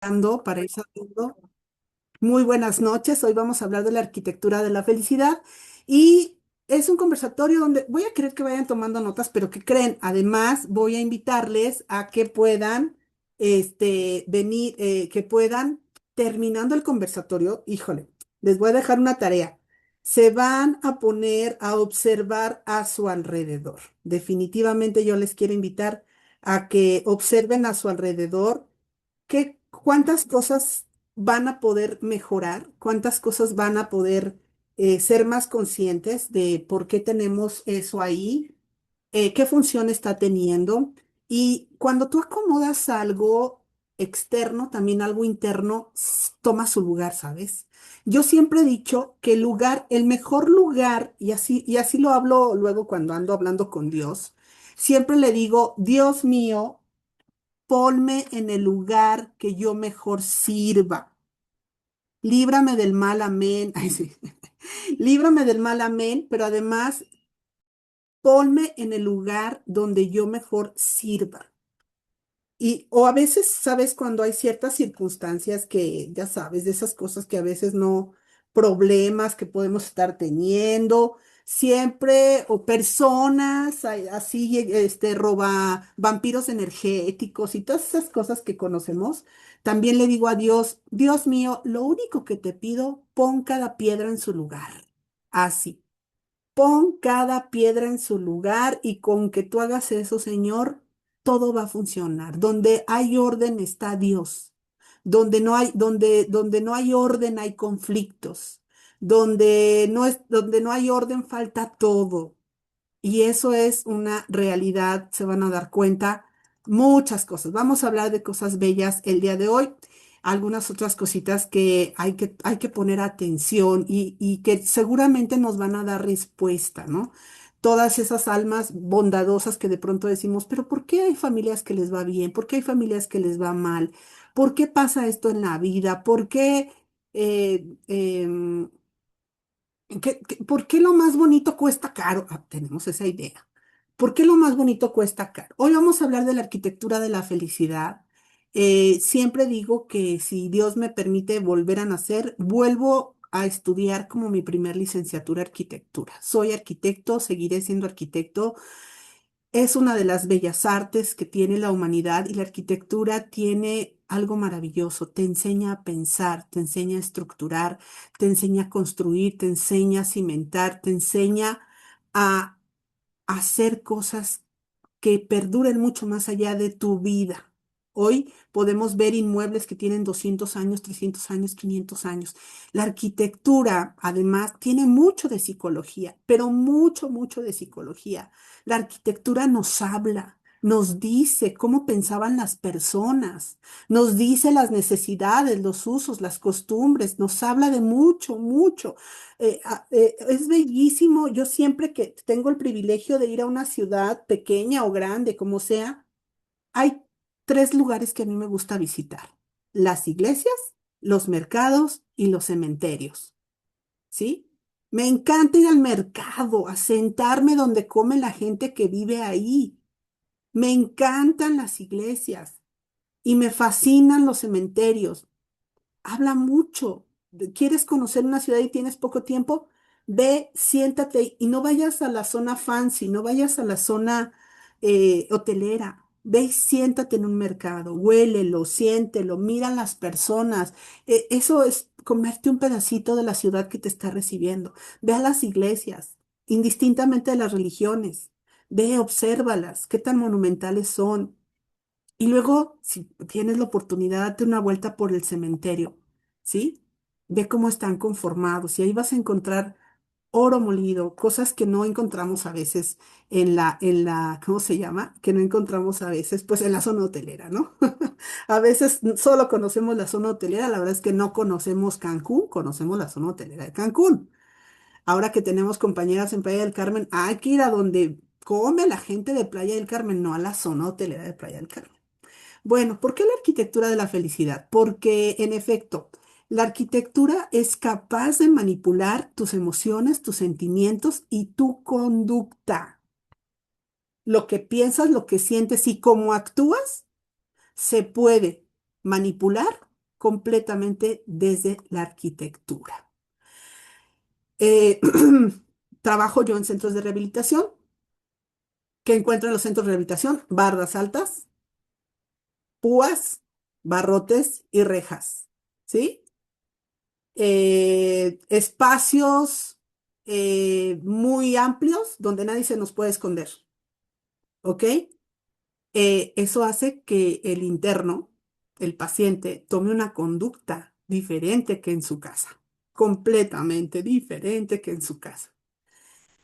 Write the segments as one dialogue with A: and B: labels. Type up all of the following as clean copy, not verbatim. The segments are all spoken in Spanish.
A: Para ir saliendo. Muy buenas noches. Hoy vamos a hablar de la arquitectura de la felicidad y es un conversatorio donde voy a querer que vayan tomando notas, pero que creen, además voy a invitarles a que puedan venir, que puedan, terminando el conversatorio, híjole, les voy a dejar una tarea. Se van a poner a observar a su alrededor. Definitivamente yo les quiero invitar a que observen a su alrededor cuántas cosas van a poder mejorar, cuántas cosas van a poder ser más conscientes de por qué tenemos eso ahí, qué función está teniendo. Y cuando tú acomodas algo externo, también algo interno toma su lugar, ¿sabes? Yo siempre he dicho que el mejor lugar, y así lo hablo luego cuando ando hablando con Dios, siempre le digo, Dios mío, ponme en el lugar que yo mejor sirva. Líbrame del mal, amén. Ay, sí. Líbrame del mal, amén, pero además ponme en el lugar donde yo mejor sirva. O a veces, ¿sabes? Cuando hay ciertas circunstancias que, ya sabes, de esas cosas que a veces no, problemas que podemos estar teniendo, siempre, o personas, así, roba, vampiros energéticos y todas esas cosas que conocemos, también le digo a Dios, Dios mío, lo único que te pido, pon cada piedra en su lugar. Así. Pon cada piedra en su lugar y con que tú hagas eso, Señor, todo va a funcionar. Donde hay orden está Dios. Donde no hay orden hay conflictos. Donde no hay orden falta todo. Y eso es una realidad, se van a dar cuenta muchas cosas. Vamos a hablar de cosas bellas el día de hoy, algunas otras cositas que hay que poner atención y que seguramente nos van a dar respuesta, ¿no? Todas esas almas bondadosas que de pronto decimos, pero ¿por qué hay familias que les va bien? ¿Por qué hay familias que les va mal? ¿Por qué pasa esto en la vida? ¿Por qué eh, em, ¿por qué lo más bonito cuesta caro? Ah, tenemos esa idea. ¿Por qué lo más bonito cuesta caro? Hoy vamos a hablar de la arquitectura de la felicidad. Siempre digo que si Dios me permite volver a nacer, vuelvo a estudiar como mi primer licenciatura arquitectura. Soy arquitecto, seguiré siendo arquitecto. Es una de las bellas artes que tiene la humanidad y la arquitectura tiene algo maravilloso. Te enseña a pensar, te enseña a estructurar, te enseña a construir, te enseña a cimentar, te enseña a hacer cosas que perduren mucho más allá de tu vida. Hoy podemos ver inmuebles que tienen 200 años, 300 años, 500 años. La arquitectura, además, tiene mucho de psicología, pero mucho, mucho de psicología. La arquitectura nos habla, nos dice cómo pensaban las personas, nos dice las necesidades, los usos, las costumbres, nos habla de mucho, mucho. Es bellísimo. Yo siempre que tengo el privilegio de ir a una ciudad pequeña o grande, como sea, hay tres lugares que a mí me gusta visitar. Las iglesias, los mercados y los cementerios. ¿Sí? Me encanta ir al mercado, a sentarme donde come la gente que vive ahí. Me encantan las iglesias y me fascinan los cementerios. Habla mucho. ¿Quieres conocer una ciudad y tienes poco tiempo? Ve, siéntate y no vayas a la zona fancy, no vayas a la zona hotelera. Ve y siéntate en un mercado, huélelo, siéntelo, mira a las personas. Eso es comerte un pedacito de la ciudad que te está recibiendo. Ve a las iglesias, indistintamente de las religiones. Ve, obsérvalas, qué tan monumentales son. Y luego, si tienes la oportunidad, date una vuelta por el cementerio, ¿sí? Ve cómo están conformados y ahí vas a encontrar oro molido, cosas que no encontramos a veces ¿cómo se llama? Que no encontramos a veces, pues en la zona hotelera, ¿no? A veces solo conocemos la zona hotelera, la verdad es que no conocemos Cancún, conocemos la zona hotelera de Cancún. Ahora que tenemos compañeras en Playa del Carmen, hay que ir a donde come la gente de Playa del Carmen, no a la zona hotelera de Playa del Carmen. Bueno, ¿por qué la arquitectura de la felicidad? Porque, en efecto, la arquitectura es capaz de manipular tus emociones, tus sentimientos y tu conducta. Lo que piensas, lo que sientes y cómo actúas se puede manipular completamente desde la arquitectura. Eh, trabajo yo en centros de rehabilitación. ¿Qué encuentro en los centros de rehabilitación? Bardas altas, púas, barrotes y rejas, ¿sí? Espacios muy amplios donde nadie se nos puede esconder, ¿ok? Eso hace que el interno, el paciente, tome una conducta diferente que en su casa, completamente diferente que en su casa.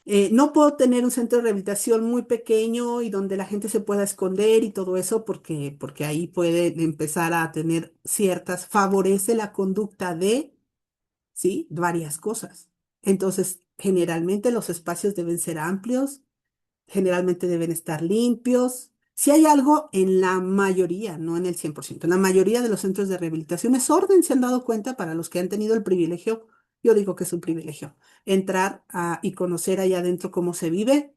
A: No puedo tener un centro de rehabilitación muy pequeño y donde la gente se pueda esconder y todo eso porque ahí puede empezar a tener ciertas, favorece la conducta de, ¿sí? Varias cosas. Entonces, generalmente los espacios deben ser amplios, generalmente deben estar limpios. Si hay algo en la mayoría, no en el 100%, en la mayoría de los centros de rehabilitación es orden, se han dado cuenta para los que han tenido el privilegio, yo digo que es un privilegio, entrar y conocer allá adentro cómo se vive.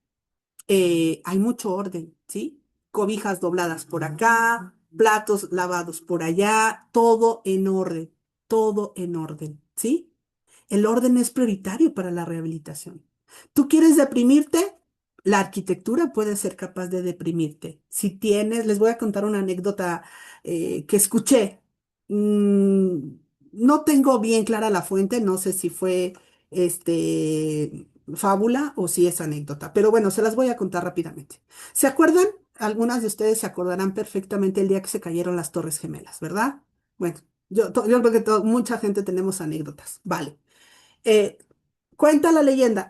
A: Hay mucho orden, ¿sí? Cobijas dobladas por acá, platos lavados por allá, todo en orden, ¿sí? El orden es prioritario para la rehabilitación. ¿Tú quieres deprimirte? La arquitectura puede ser capaz de deprimirte. Si tienes, les voy a contar una anécdota que escuché. Mm, no tengo bien clara la fuente, no sé si fue fábula o si es anécdota, pero bueno, se las voy a contar rápidamente. ¿Se acuerdan? Algunas de ustedes se acordarán perfectamente el día que se cayeron las Torres Gemelas, ¿verdad? Bueno, yo creo que mucha gente tenemos anécdotas. Vale. Eh, cuenta la leyenda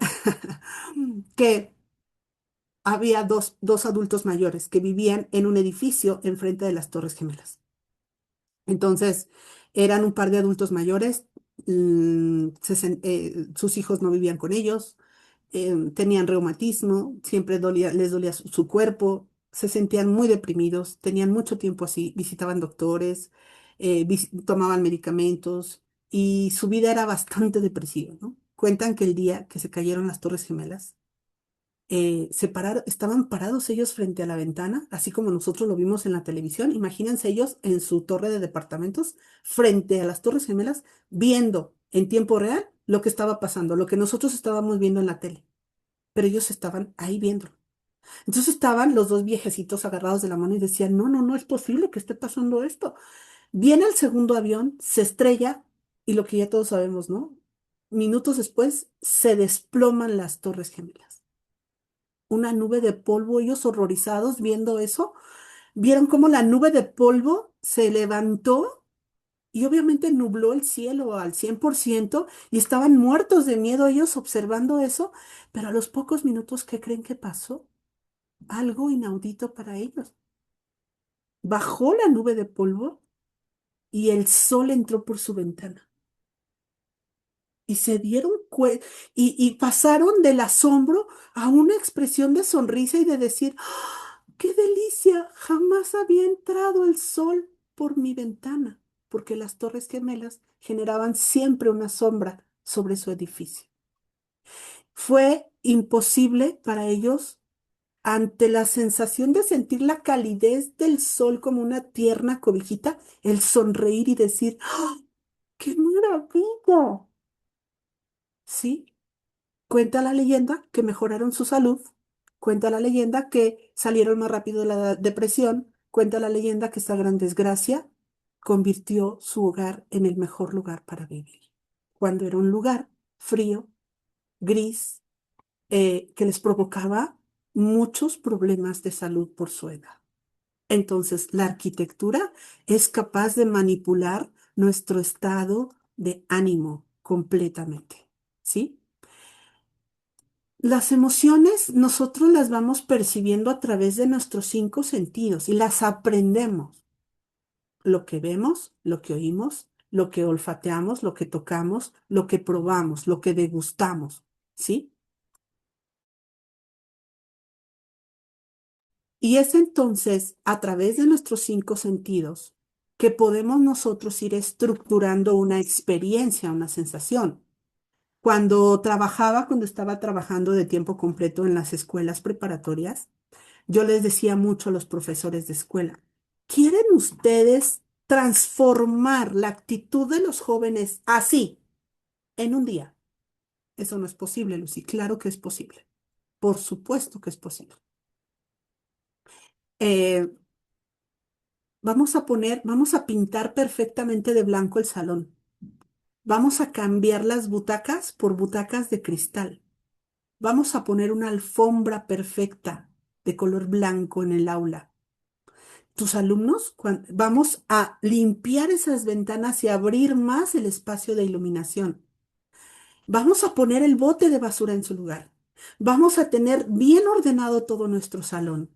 A: que había dos adultos mayores que vivían en un edificio enfrente de las Torres Gemelas. Entonces, eran un par de adultos mayores, sus hijos no vivían con ellos, tenían reumatismo, siempre les dolía su cuerpo, se sentían muy deprimidos, tenían mucho tiempo así, visitaban doctores, tomaban medicamentos y su vida era bastante depresiva, ¿no? Cuentan que el día que se cayeron las Torres Gemelas, estaban parados ellos frente a la ventana, así como nosotros lo vimos en la televisión. Imagínense ellos en su torre de departamentos, frente a las Torres Gemelas, viendo en tiempo real lo que estaba pasando, lo que nosotros estábamos viendo en la tele, pero ellos estaban ahí viéndolo. Entonces estaban los dos viejecitos agarrados de la mano y decían, no, no, no es posible que esté pasando esto. Viene el segundo avión, se estrella y lo que ya todos sabemos, ¿no? Minutos después se desploman las Torres Gemelas. Una nube de polvo, ellos horrorizados viendo eso, vieron cómo la nube de polvo se levantó y obviamente nubló el cielo al 100% y estaban muertos de miedo ellos observando eso, pero a los pocos minutos, ¿qué creen que pasó? Algo inaudito para ellos. Bajó la nube de polvo y el sol entró por su ventana. Y se dieron cuenta y pasaron del asombro a una expresión de sonrisa y de decir, ¡qué delicia! Jamás había entrado el sol por mi ventana, porque las Torres Gemelas generaban siempre una sombra sobre su edificio. Fue imposible para ellos, ante la sensación de sentir la calidez del sol como una tierna cobijita, el sonreír y decir, ¡ah! ¡Qué maravilla! ¿Sí? Cuenta la leyenda que mejoraron su salud, cuenta la leyenda que salieron más rápido de la depresión, cuenta la leyenda que esta gran desgracia convirtió su hogar en el mejor lugar para vivir, cuando era un lugar frío, gris, que les provocaba muchos problemas de salud por su edad. Entonces, la arquitectura es capaz de manipular nuestro estado de ánimo completamente, ¿sí? Las emociones nosotros las vamos percibiendo a través de nuestros cinco sentidos y las aprendemos. Lo que vemos, lo que oímos, lo que olfateamos, lo que tocamos, lo que probamos, lo que degustamos, ¿sí? Y es entonces a través de nuestros cinco sentidos que podemos nosotros ir estructurando una experiencia, una sensación. Cuando estaba trabajando de tiempo completo en las escuelas preparatorias, yo les decía mucho a los profesores de escuela, ¿quieren ustedes transformar la actitud de los jóvenes así, en un día. Eso no es posible, Lucy. Claro que es posible. Por supuesto que es posible. Eh, vamos a pintar perfectamente de blanco el salón. Vamos a cambiar las butacas por butacas de cristal. Vamos a poner una alfombra perfecta de color blanco en el aula. Tus alumnos, vamos a limpiar esas ventanas y abrir más el espacio de iluminación. Vamos a poner el bote de basura en su lugar. Vamos a tener bien ordenado todo nuestro salón.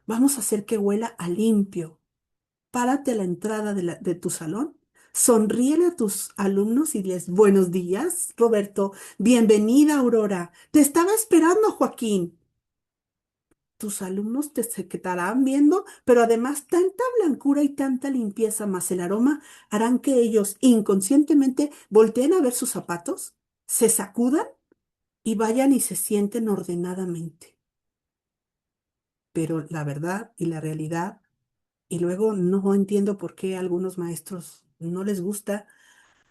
A: Vamos a hacer que huela a limpio. Párate a la entrada de tu salón. Sonríele a tus alumnos y diles, buenos días, Roberto. Bienvenida, Aurora. Te estaba esperando, Joaquín. Tus alumnos te se quedarán viendo, pero además tanta blancura y tanta limpieza más el aroma harán que ellos inconscientemente volteen a ver sus zapatos, se sacudan y vayan y se sienten ordenadamente. Pero la verdad y la realidad, y luego no entiendo por qué a algunos maestros no les gusta,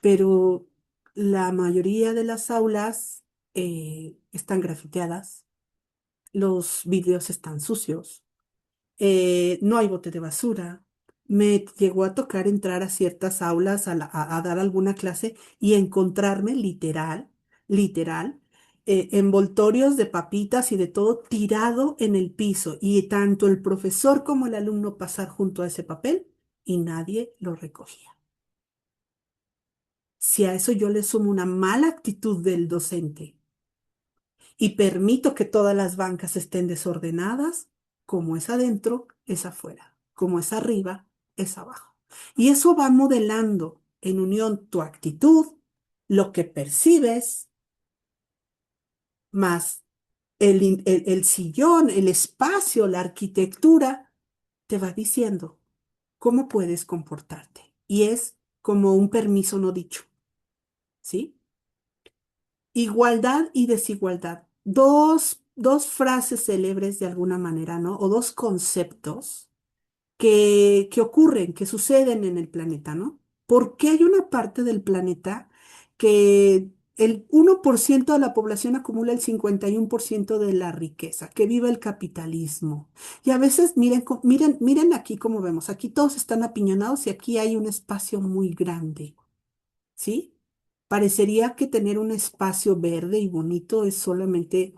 A: pero la mayoría de las aulas están grafiteadas, los vidrios están sucios, no hay bote de basura. Me llegó a tocar entrar a ciertas aulas a dar alguna clase y encontrarme literal, envoltorios de papitas y de todo tirado en el piso y tanto el profesor como el alumno pasar junto a ese papel y nadie lo recogía. Si a eso yo le sumo una mala actitud del docente y permito que todas las bancas estén desordenadas, como es adentro, es afuera, como es arriba, es abajo. Y eso va modelando en unión tu actitud, lo que percibes, más el sillón, el espacio, la arquitectura, te va diciendo cómo puedes comportarte. Y es como un permiso no dicho, ¿sí? Igualdad y desigualdad. Dos frases célebres de alguna manera, ¿no? O dos conceptos que ocurren, que suceden en el planeta, ¿no? Porque hay una parte del planeta que el 1% de la población acumula el 51% de la riqueza, que vive el capitalismo. Y a veces, miren aquí cómo vemos, aquí todos están apiñonados y aquí hay un espacio muy grande. ¿Sí? Parecería que tener un espacio verde y bonito es solamente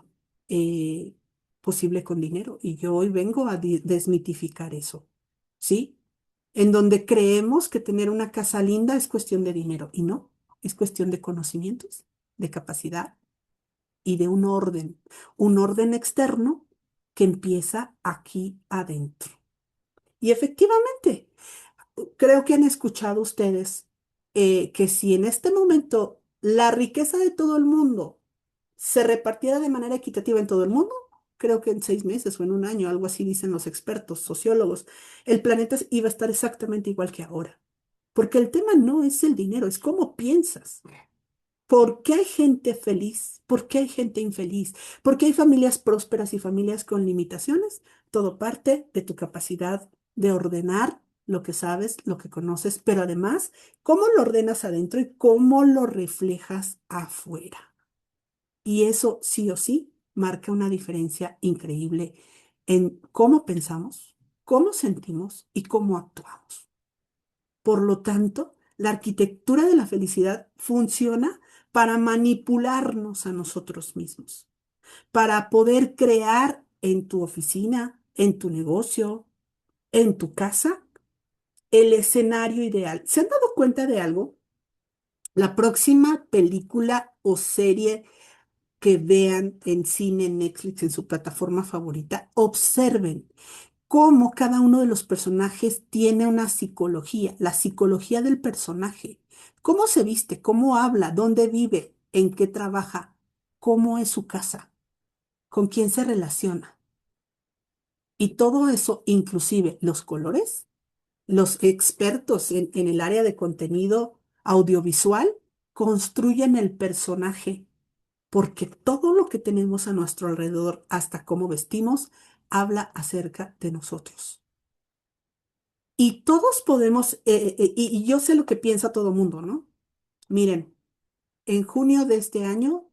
A: eh, posible con dinero. Y yo hoy vengo a desmitificar eso, ¿sí? En donde creemos que tener una casa linda es cuestión de dinero y no, es cuestión de conocimientos, de capacidad y de un orden externo que empieza aquí adentro. Y efectivamente, creo que han escuchado ustedes que si en este momento la riqueza de todo el mundo se repartiera de manera equitativa en todo el mundo, creo que en 6 meses o en un año, algo así dicen los expertos, sociólogos, el planeta iba a estar exactamente igual que ahora. Porque el tema no es el dinero, es cómo piensas. ¿Por qué hay gente feliz? ¿Por qué hay gente infeliz? ¿Por qué hay familias prósperas y familias con limitaciones? Todo parte de tu capacidad de ordenar lo que sabes, lo que conoces, pero además, cómo lo ordenas adentro y cómo lo reflejas afuera. Y eso sí o sí marca una diferencia increíble en cómo pensamos, cómo sentimos y cómo actuamos. Por lo tanto, la arquitectura de la felicidad funciona para manipularnos a nosotros mismos, para poder crear en tu oficina, en tu negocio, en tu casa, el escenario ideal. ¿Se han dado cuenta de algo? La próxima película o serie que vean en cine, en Netflix, en su plataforma favorita, observen cómo cada uno de los personajes tiene una psicología, la psicología del personaje, cómo se viste, cómo habla, dónde vive, en qué trabaja, cómo es su casa, con quién se relaciona. Y todo eso, inclusive los colores, los expertos en el área de contenido audiovisual, construyen el personaje, porque todo lo que tenemos a nuestro alrededor, hasta cómo vestimos, habla acerca de nosotros. Y todos podemos, y yo sé lo que piensa todo mundo, ¿no? Miren, en junio de este año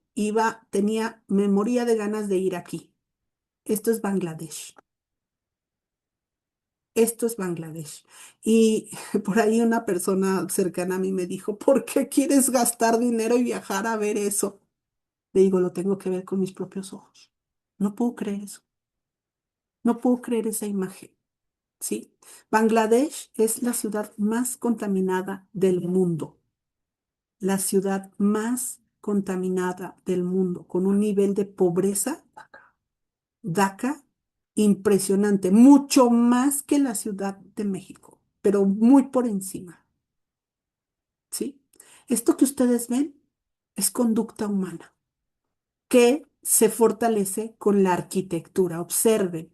A: tenía, me moría de ganas de ir aquí. Esto es Bangladesh. Esto es Bangladesh. Y por ahí una persona cercana a mí me dijo, ¿por qué quieres gastar dinero y viajar a ver eso? Le digo, lo tengo que ver con mis propios ojos. No puedo creer eso. No puedo creer esa imagen, ¿sí? Bangladesh es la ciudad más contaminada del mundo. La ciudad más contaminada del mundo, con un nivel de pobreza, Dhaka, impresionante, mucho más que la Ciudad de México, pero muy por encima, ¿sí? Esto que ustedes ven es conducta humana, que se fortalece con la arquitectura. Observen,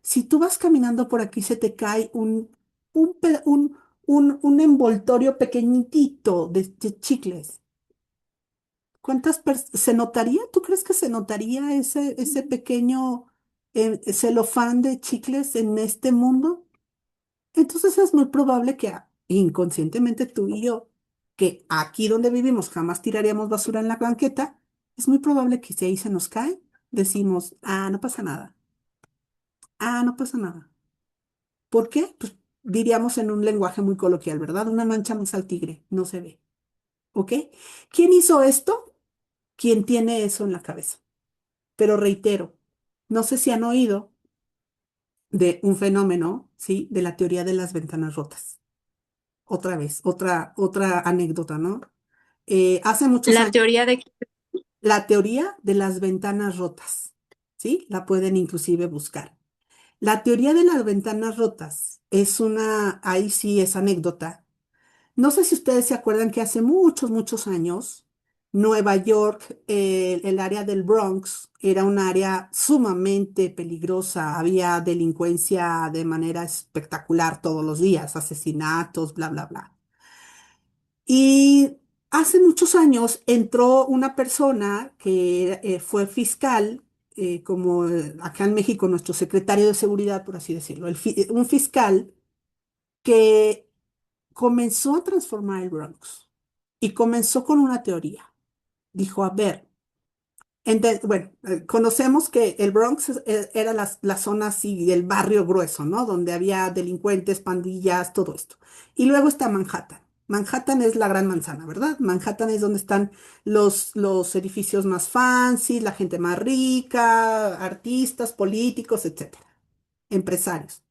A: si tú vas caminando por aquí, se te cae un, pe- un envoltorio pequeñitito de chicles. ¿Se notaría? ¿Tú crees que se notaría ese pequeño celofán de chicles en este mundo? Entonces es muy probable que inconscientemente tú y yo, que aquí donde vivimos jamás tiraríamos basura en la banqueta, es muy probable que si ahí se nos cae, decimos, ah, no pasa nada, ah, no pasa nada. ¿Por qué? Pues diríamos en un lenguaje muy coloquial, ¿verdad? Una mancha más al tigre, no se ve, ¿ok? ¿Quién hizo esto? ¿Quién tiene eso en la cabeza? Pero reitero, no sé si han oído de un fenómeno, ¿sí? De la teoría de las ventanas rotas. Otra vez, otra anécdota, ¿no? Hace muchos
B: La
A: años,
B: teoría de
A: la teoría de las ventanas rotas, ¿sí? La pueden inclusive buscar. La teoría de las ventanas rotas es ahí sí es anécdota. No sé si ustedes se acuerdan que hace muchos, muchos años, Nueva York, el área del Bronx, era un área sumamente peligrosa. Había delincuencia de manera espectacular todos los días, asesinatos, bla, bla, bla. Y hace muchos años entró una persona que fue fiscal, como acá en México nuestro secretario de seguridad, por así decirlo, un fiscal que comenzó a transformar el Bronx y comenzó con una teoría. Dijo, a ver, bueno, conocemos que el Bronx era la zona así del barrio grueso, ¿no? Donde había delincuentes, pandillas, todo esto. Y luego está Manhattan. Manhattan es la gran manzana, ¿verdad? Manhattan es donde están los edificios más fancy, la gente más rica, artistas, políticos, etcétera, empresarios.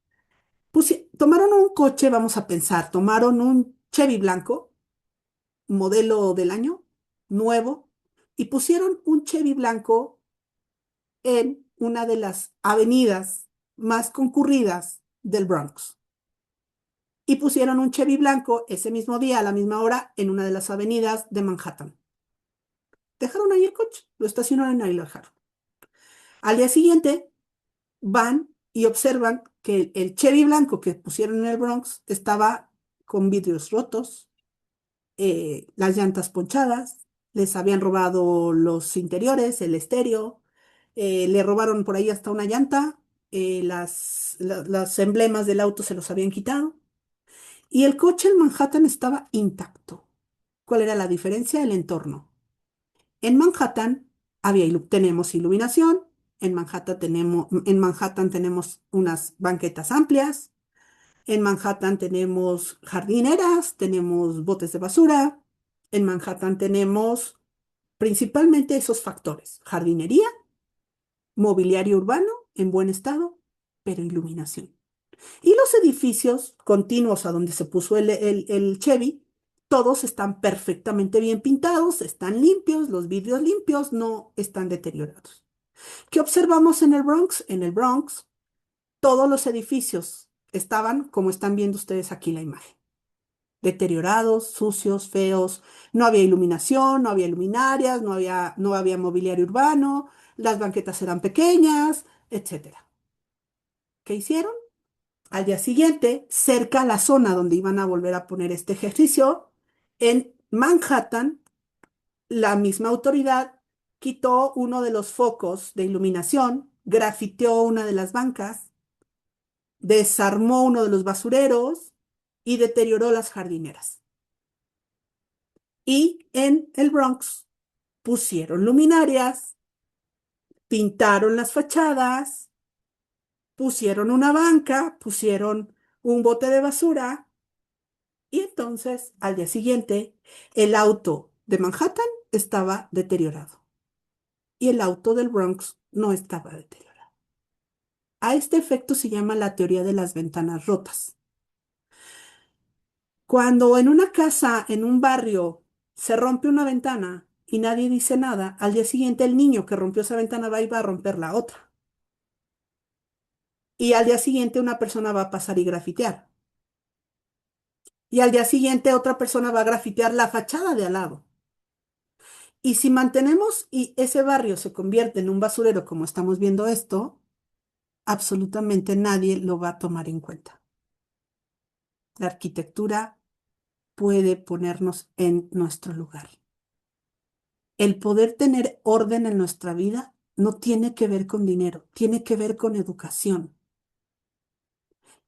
A: Tomaron un coche, vamos a pensar, tomaron un Chevy blanco, modelo del año, nuevo, y pusieron un Chevy blanco en una de las avenidas más concurridas del Bronx. Y pusieron un Chevy blanco ese mismo día, a la misma hora, en una de las avenidas de Manhattan. Dejaron ahí el coche, lo estacionaron ahí y lo dejaron. Al día siguiente van y observan que el Chevy blanco que pusieron en el Bronx estaba con vidrios rotos, las llantas ponchadas, les habían robado los interiores, el estéreo, le robaron por ahí hasta una llanta, los emblemas del auto se los habían quitado y el coche en Manhattan estaba intacto. ¿Cuál era la diferencia? El entorno. En Manhattan tenemos iluminación, en Manhattan tenemos unas banquetas amplias, en Manhattan tenemos jardineras, tenemos botes de basura. En Manhattan tenemos principalmente esos factores: jardinería, mobiliario urbano en buen estado, pero iluminación. Y los edificios continuos a donde se puso el Chevy, todos están perfectamente bien pintados, están limpios, los vidrios limpios, no están deteriorados. ¿Qué observamos en el Bronx? En el Bronx, todos los edificios estaban como están viendo ustedes aquí la imagen: deteriorados, sucios, feos, no había iluminación, no había luminarias, no había mobiliario urbano, las banquetas eran pequeñas, etcétera. ¿Qué hicieron? Al día siguiente, cerca a la zona donde iban a volver a poner este ejercicio, en Manhattan, la misma autoridad quitó uno de los focos de iluminación, grafiteó una de las bancas, desarmó uno de los basureros y deterioró las jardineras. Y en el Bronx pusieron luminarias, pintaron las fachadas, pusieron una banca, pusieron un bote de basura y entonces al día siguiente el auto de Manhattan estaba deteriorado y el auto del Bronx no estaba deteriorado. A este efecto se llama la teoría de las ventanas rotas. Cuando en una casa, en un barrio, se rompe una ventana y nadie dice nada, al día siguiente el niño que rompió esa ventana va y va a romper la otra. Y al día siguiente una persona va a pasar y grafitear. Y al día siguiente otra persona va a grafitear la fachada de al lado. Y si mantenemos y ese barrio se convierte en un basurero como estamos viendo esto, absolutamente nadie lo va a tomar en cuenta. La arquitectura puede ponernos en nuestro lugar. El poder tener orden en nuestra vida no tiene que ver con dinero, tiene que ver con educación.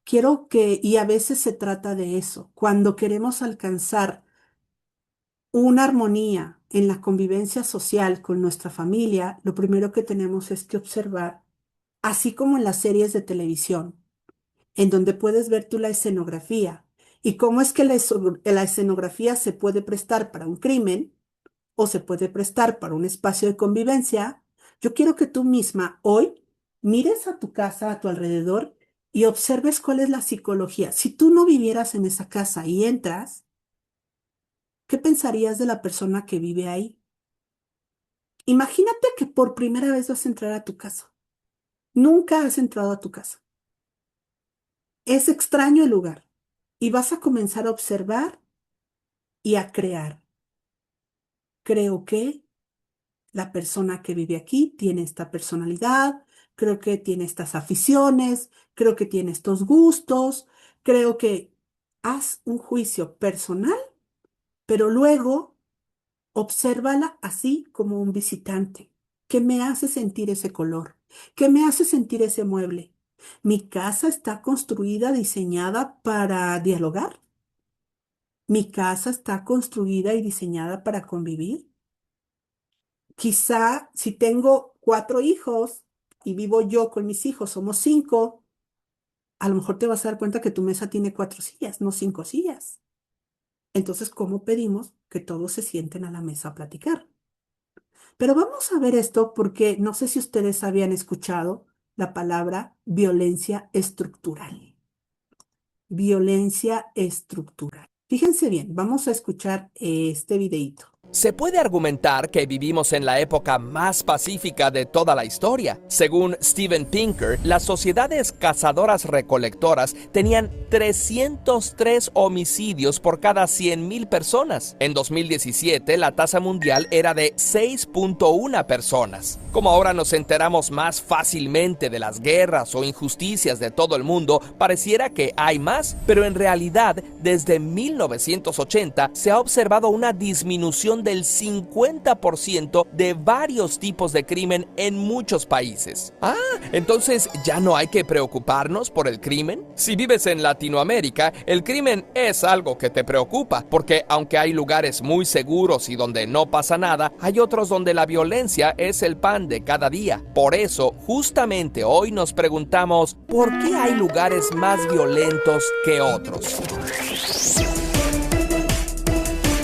A: Quiero que, y a veces se trata de eso, cuando queremos alcanzar una armonía en la convivencia social con nuestra familia, lo primero que tenemos es que observar, así como en las series de televisión, en donde puedes ver tú la escenografía y cómo es que la escenografía se puede prestar para un crimen o se puede prestar para un espacio de convivencia. Yo quiero que tú misma hoy mires a tu casa, a tu alrededor y observes cuál es la psicología. Si tú no vivieras en esa casa y entras, ¿qué pensarías de la persona que vive ahí? Imagínate que por primera vez vas a entrar a tu casa. Nunca has entrado a tu casa. Es extraño el lugar y vas a comenzar a observar y a crear. Creo que la persona que vive aquí tiene esta personalidad, creo que tiene estas aficiones, creo que tiene estos gustos, creo que haz un juicio personal, pero luego obsérvala así como un visitante. ¿Qué me hace sentir ese color? ¿Qué me hace sentir ese mueble? ¿Mi casa está construida, diseñada para dialogar? ¿Mi casa está construida y diseñada para convivir? Quizá si tengo 4 hijos y vivo yo con mis hijos, somos 5, a lo mejor te vas a dar cuenta que tu mesa tiene 4 sillas, no 5 sillas. Entonces, ¿cómo pedimos que todos se sienten a la mesa a platicar? Pero vamos a ver esto porque no sé si ustedes habían escuchado la palabra violencia estructural. Violencia estructural. Fíjense bien, vamos a escuchar este videíto.
B: Se puede argumentar que vivimos en la época más pacífica de toda la historia. Según Steven Pinker, las sociedades cazadoras-recolectoras tenían 303 homicidios por cada 100,000 personas. En 2017, la tasa mundial era de 6.1 personas. Como ahora nos enteramos más fácilmente de las guerras o injusticias de todo el mundo, pareciera que hay más, pero en realidad, desde 1980 se ha observado una disminución del 50% de varios tipos de crimen en muchos países. Entonces, ¿ya no hay que preocuparnos por el crimen? Si vives en Latinoamérica, el crimen es algo que te preocupa, porque aunque hay lugares muy seguros y donde no pasa nada, hay otros donde la violencia es el pan de cada día. Por eso, justamente hoy nos preguntamos, ¿por qué hay lugares más violentos que otros?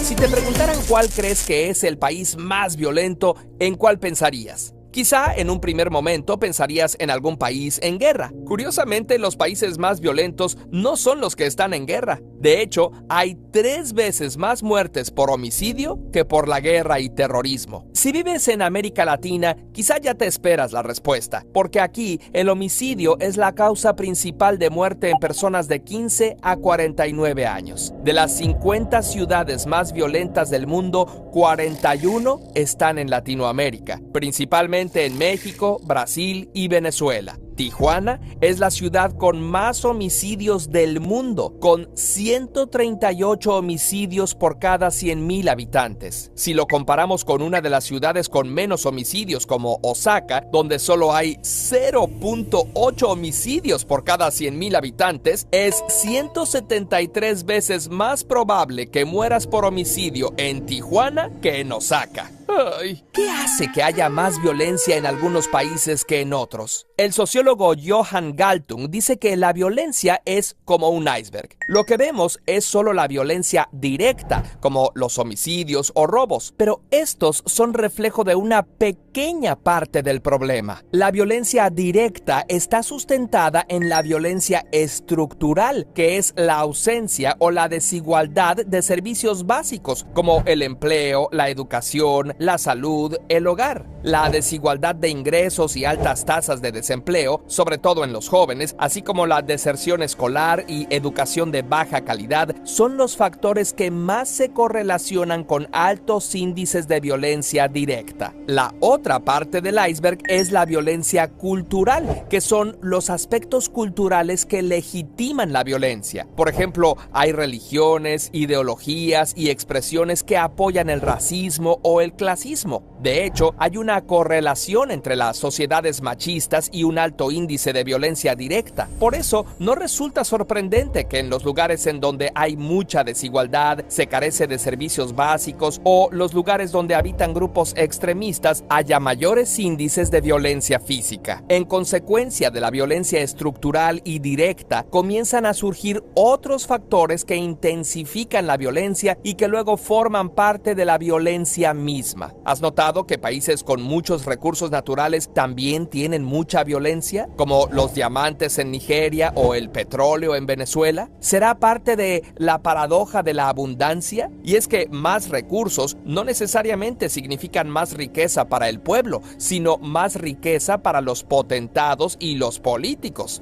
B: Si te preguntaran cuál crees que es el país más violento, ¿en cuál pensarías? Quizá en un primer momento pensarías en algún país en guerra. Curiosamente, los países más violentos no son los que están en guerra. De hecho, hay 3 veces más muertes por homicidio que por la guerra y terrorismo. Si vives en América Latina, quizá ya te esperas la respuesta, porque aquí el homicidio es la causa principal de muerte en personas de 15 a 49 años. De las 50 ciudades más violentas del mundo, 41 están en Latinoamérica, principalmente en México, Brasil y Venezuela. Tijuana es la ciudad con más homicidios del mundo, con 138 homicidios por cada 100,000 habitantes. Si lo comparamos con una de las ciudades con menos homicidios como Osaka, donde solo hay 0.8 homicidios por cada 100,000 habitantes, es 173 veces más probable que mueras por homicidio en Tijuana que en Osaka. Ay, ¿qué hace que haya más violencia en algunos países que en otros? El sociólogo Johan Galtung dice que la violencia es como un iceberg. Lo que vemos es solo la violencia directa, como los homicidios o robos, pero estos son reflejo de una pequeña parte del problema. La violencia directa está sustentada en la violencia estructural, que es la ausencia o la desigualdad de servicios básicos, como el empleo, la educación, la salud, el hogar. La desigualdad de ingresos y altas tasas de desempleo, sobre todo en los jóvenes, así como la deserción escolar y educación de baja calidad, son los factores que más se correlacionan con altos índices de violencia directa. La otra parte del iceberg es la violencia cultural, que son los aspectos culturales que legitiman la violencia. Por ejemplo, hay religiones, ideologías y expresiones que apoyan el racismo o el clasismo. De hecho, hay una correlación entre las sociedades machistas y un alto índice de violencia directa. Por eso, no resulta sorprendente que en los lugares en donde hay mucha desigualdad, se carece de servicios básicos o los lugares donde habitan grupos extremistas haya mayores índices de violencia física. En consecuencia de la violencia estructural y directa, comienzan a surgir otros factores que intensifican la violencia y que luego forman parte de la violencia misma. ¿Has notado que países con muchos recursos naturales también tienen mucha violencia, como los diamantes en Nigeria o el petróleo en Venezuela? ¿Será parte de la paradoja de la abundancia? Y es que más recursos no necesariamente significan más riqueza para el pueblo, sino más riqueza para los potentados y los políticos.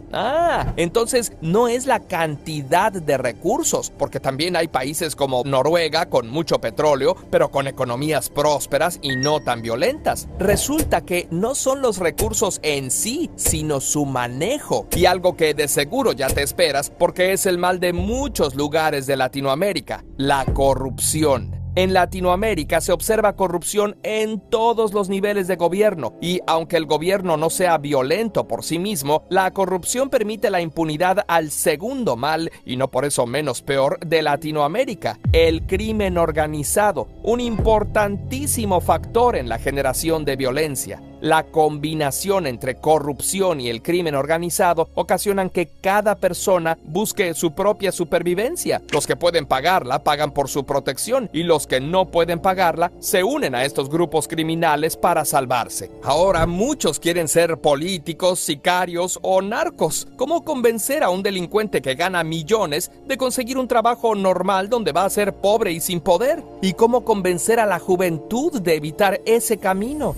B: Entonces no es la cantidad de recursos, porque también hay países como Noruega con mucho petróleo, pero con economías prósperas y no tan violentas. Resulta que no son los recursos en sí, sino su manejo. Y algo que de seguro ya te esperas, porque es el mal de muchos lugares de Latinoamérica: la corrupción. En Latinoamérica se observa corrupción en todos los niveles de gobierno y aunque el gobierno no sea violento por sí mismo, la corrupción permite la impunidad al segundo mal, y no por eso menos peor, de Latinoamérica: el crimen organizado, un importantísimo factor en la generación de violencia. La combinación entre corrupción y el crimen organizado ocasionan que cada persona busque su propia supervivencia. Los que pueden pagarla pagan por su protección y los que no pueden pagarla se unen a estos grupos criminales para salvarse. Ahora muchos quieren ser políticos, sicarios o narcos. ¿Cómo convencer a un delincuente que gana millones de conseguir un trabajo normal donde va a ser pobre y sin poder? ¿Y cómo convencer a la juventud de evitar ese camino?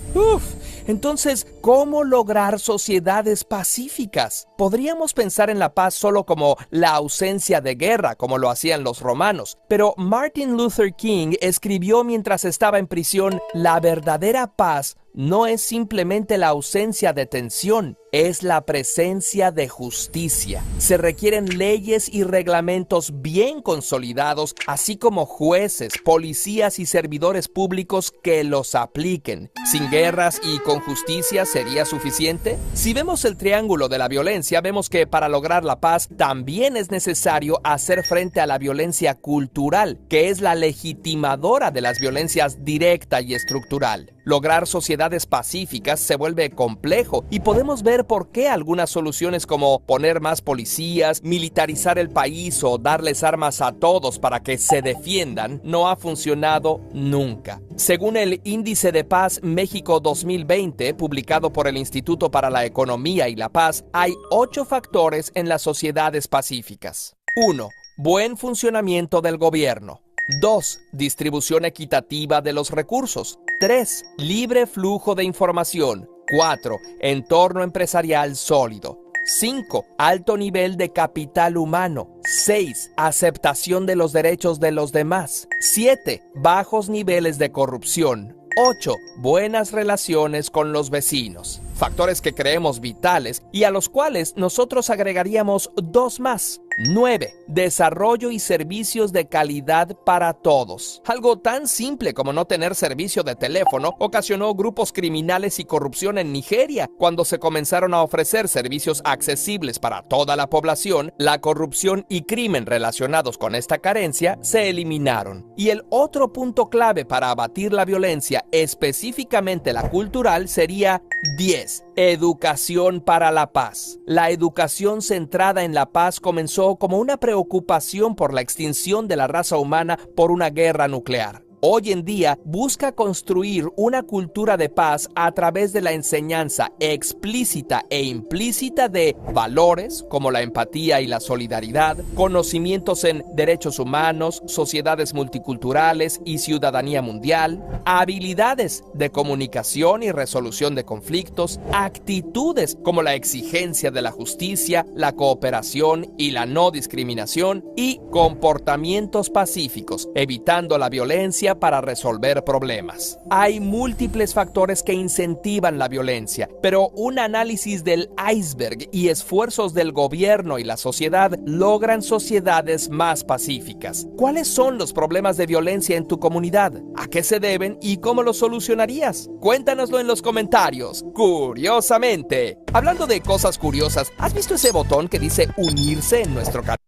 B: Entonces, ¿cómo lograr sociedades pacíficas? Podríamos pensar en la paz solo como la ausencia de guerra, como lo hacían los romanos, pero Martin Luther King escribió mientras estaba en prisión: la verdadera paz no es simplemente la ausencia de tensión, es la presencia de justicia. Se requieren leyes y reglamentos bien consolidados, así como jueces, policías y servidores públicos que los apliquen. ¿Sin guerras y con justicia sería suficiente? Si vemos el triángulo de la violencia, vemos que para lograr la paz también es necesario hacer frente a la violencia cultural, que es la legitimadora de las violencias directa y estructural. Lograr sociedades pacíficas se vuelve complejo y podemos ver por qué algunas soluciones como poner más policías, militarizar el país o darles armas a todos para que se defiendan no ha funcionado nunca. Según el Índice de Paz México 2020, publicado por el Instituto para la Economía y la Paz, hay 8 factores en las sociedades pacíficas. 1. Buen funcionamiento del gobierno. 2. Distribución equitativa de los recursos. 3. Libre flujo de información. 4. Entorno empresarial sólido. 5. Alto nivel de capital humano. 6. Aceptación de los derechos de los demás. 7. Bajos niveles de corrupción. 8. Buenas relaciones con los vecinos. factores que creemos vitales y a los cuales nosotros agregaríamos dos más. 9. Desarrollo y servicios de calidad para todos. Algo tan simple como no tener servicio de teléfono ocasionó grupos criminales y corrupción en Nigeria. Cuando se comenzaron a ofrecer servicios accesibles para toda la población, la corrupción y crimen relacionados con esta carencia se eliminaron. Y el otro punto clave para abatir la violencia, específicamente la cultural, sería 10. Educación para la paz. La educación centrada en la paz comenzó como una preocupación por la extinción de la raza humana por una guerra nuclear. Hoy en día busca construir una cultura de paz a través de la enseñanza explícita e implícita de valores como la empatía y la solidaridad, conocimientos en derechos humanos, sociedades multiculturales y ciudadanía mundial, habilidades de comunicación y resolución de conflictos, actitudes como la exigencia de la justicia, la cooperación y la no discriminación, y comportamientos pacíficos, evitando la violencia para resolver problemas. Hay múltiples factores que incentivan la violencia, pero un análisis del iceberg y esfuerzos del gobierno y la sociedad logran sociedades más pacíficas. ¿Cuáles son los problemas de violencia en tu comunidad? ¿A qué se deben y cómo los solucionarías? Cuéntanoslo en los comentarios. Curiosamente. Hablando de cosas curiosas, ¿has visto ese botón que dice unirse en nuestro canal?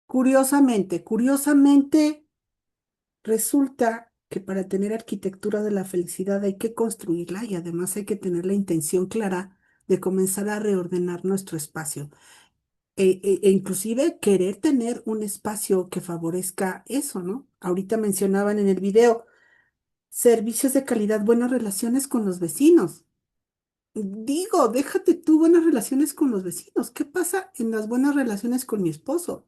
A: Curiosamente, resulta que para tener arquitectura de la felicidad hay que construirla y además hay que tener la intención clara de comenzar a reordenar nuestro espacio. E inclusive querer tener un espacio que favorezca eso, ¿no? Ahorita mencionaban en el video servicios de calidad, buenas relaciones con los vecinos. Digo, déjate tú buenas relaciones con los vecinos. ¿Qué pasa en las buenas relaciones con mi esposo,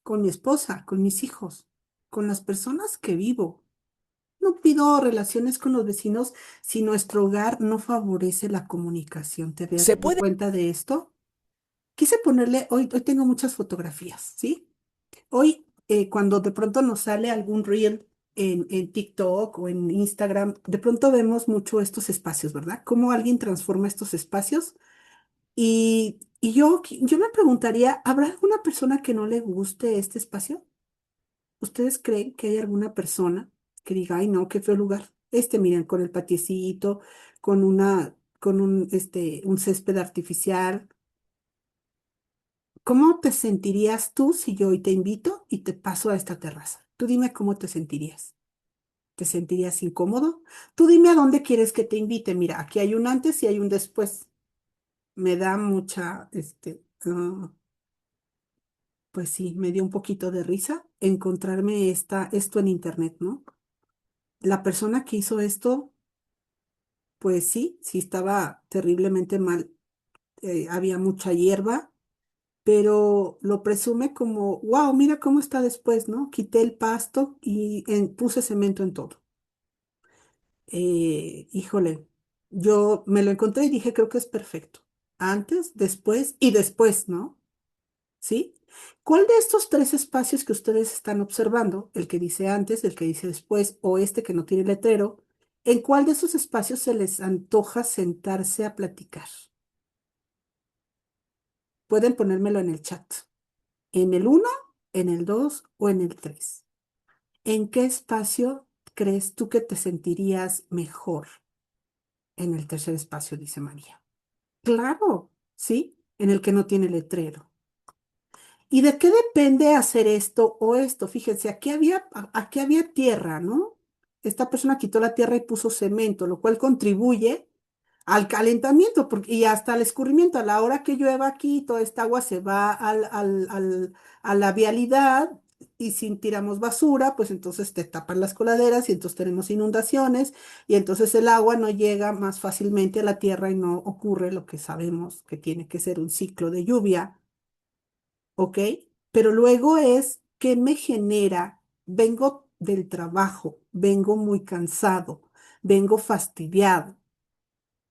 A: con mi esposa, con mis hijos, con las personas que vivo? No pido relaciones con los vecinos si nuestro hogar no favorece la comunicación. ¿Te habías
B: ¿Se
A: dado
B: puede
A: cuenta de esto? Quise ponerle, hoy tengo muchas fotografías, ¿sí? Hoy, cuando de pronto nos sale algún reel en TikTok o en Instagram, de pronto vemos mucho estos espacios, ¿verdad? Cómo alguien transforma estos espacios. Y yo me preguntaría, ¿habrá alguna persona que no le guste este espacio? ¿Ustedes creen que hay alguna persona que diga, ay, no, qué feo lugar? Miren, con el patiecito, con un césped artificial. ¿Cómo te sentirías tú si yo hoy te invito y te paso a esta terraza? Tú dime cómo te sentirías. ¿Te sentirías incómodo? Tú dime a dónde quieres que te invite. Mira, aquí hay un antes y hay un después. Me da mucha, pues sí, me dio un poquito de risa encontrarme esto en internet, ¿no? La persona que hizo esto, pues sí, sí estaba terriblemente mal. Había mucha hierba, pero lo presume como, wow, mira cómo está después, ¿no? Quité el pasto y puse cemento en todo. Híjole, yo me lo encontré y dije, creo que es perfecto. Antes, después y después, ¿no? ¿Sí? ¿Cuál de estos tres espacios que ustedes están observando, el que dice antes, el que dice después o este que no tiene letrero, en cuál de esos espacios se les antoja sentarse a platicar? Pueden ponérmelo en el chat. ¿En el uno, en el 2 o en el 3? ¿En qué espacio crees tú que te sentirías mejor? En el tercer espacio, dice María. Claro, ¿sí? En el que no tiene letrero. ¿Y de qué depende hacer esto o esto? Fíjense, aquí había tierra, ¿no? Esta persona quitó la tierra y puso cemento, lo cual contribuye al calentamiento y hasta al escurrimiento. A la hora que llueva aquí, toda esta agua se va a la vialidad y si tiramos basura, pues entonces te tapan las coladeras y entonces tenemos inundaciones y entonces el agua no llega más fácilmente a la tierra y no ocurre lo que sabemos que tiene que ser un ciclo de lluvia, ¿ok? Pero luego es que me genera, vengo del trabajo, vengo muy cansado, vengo fastidiado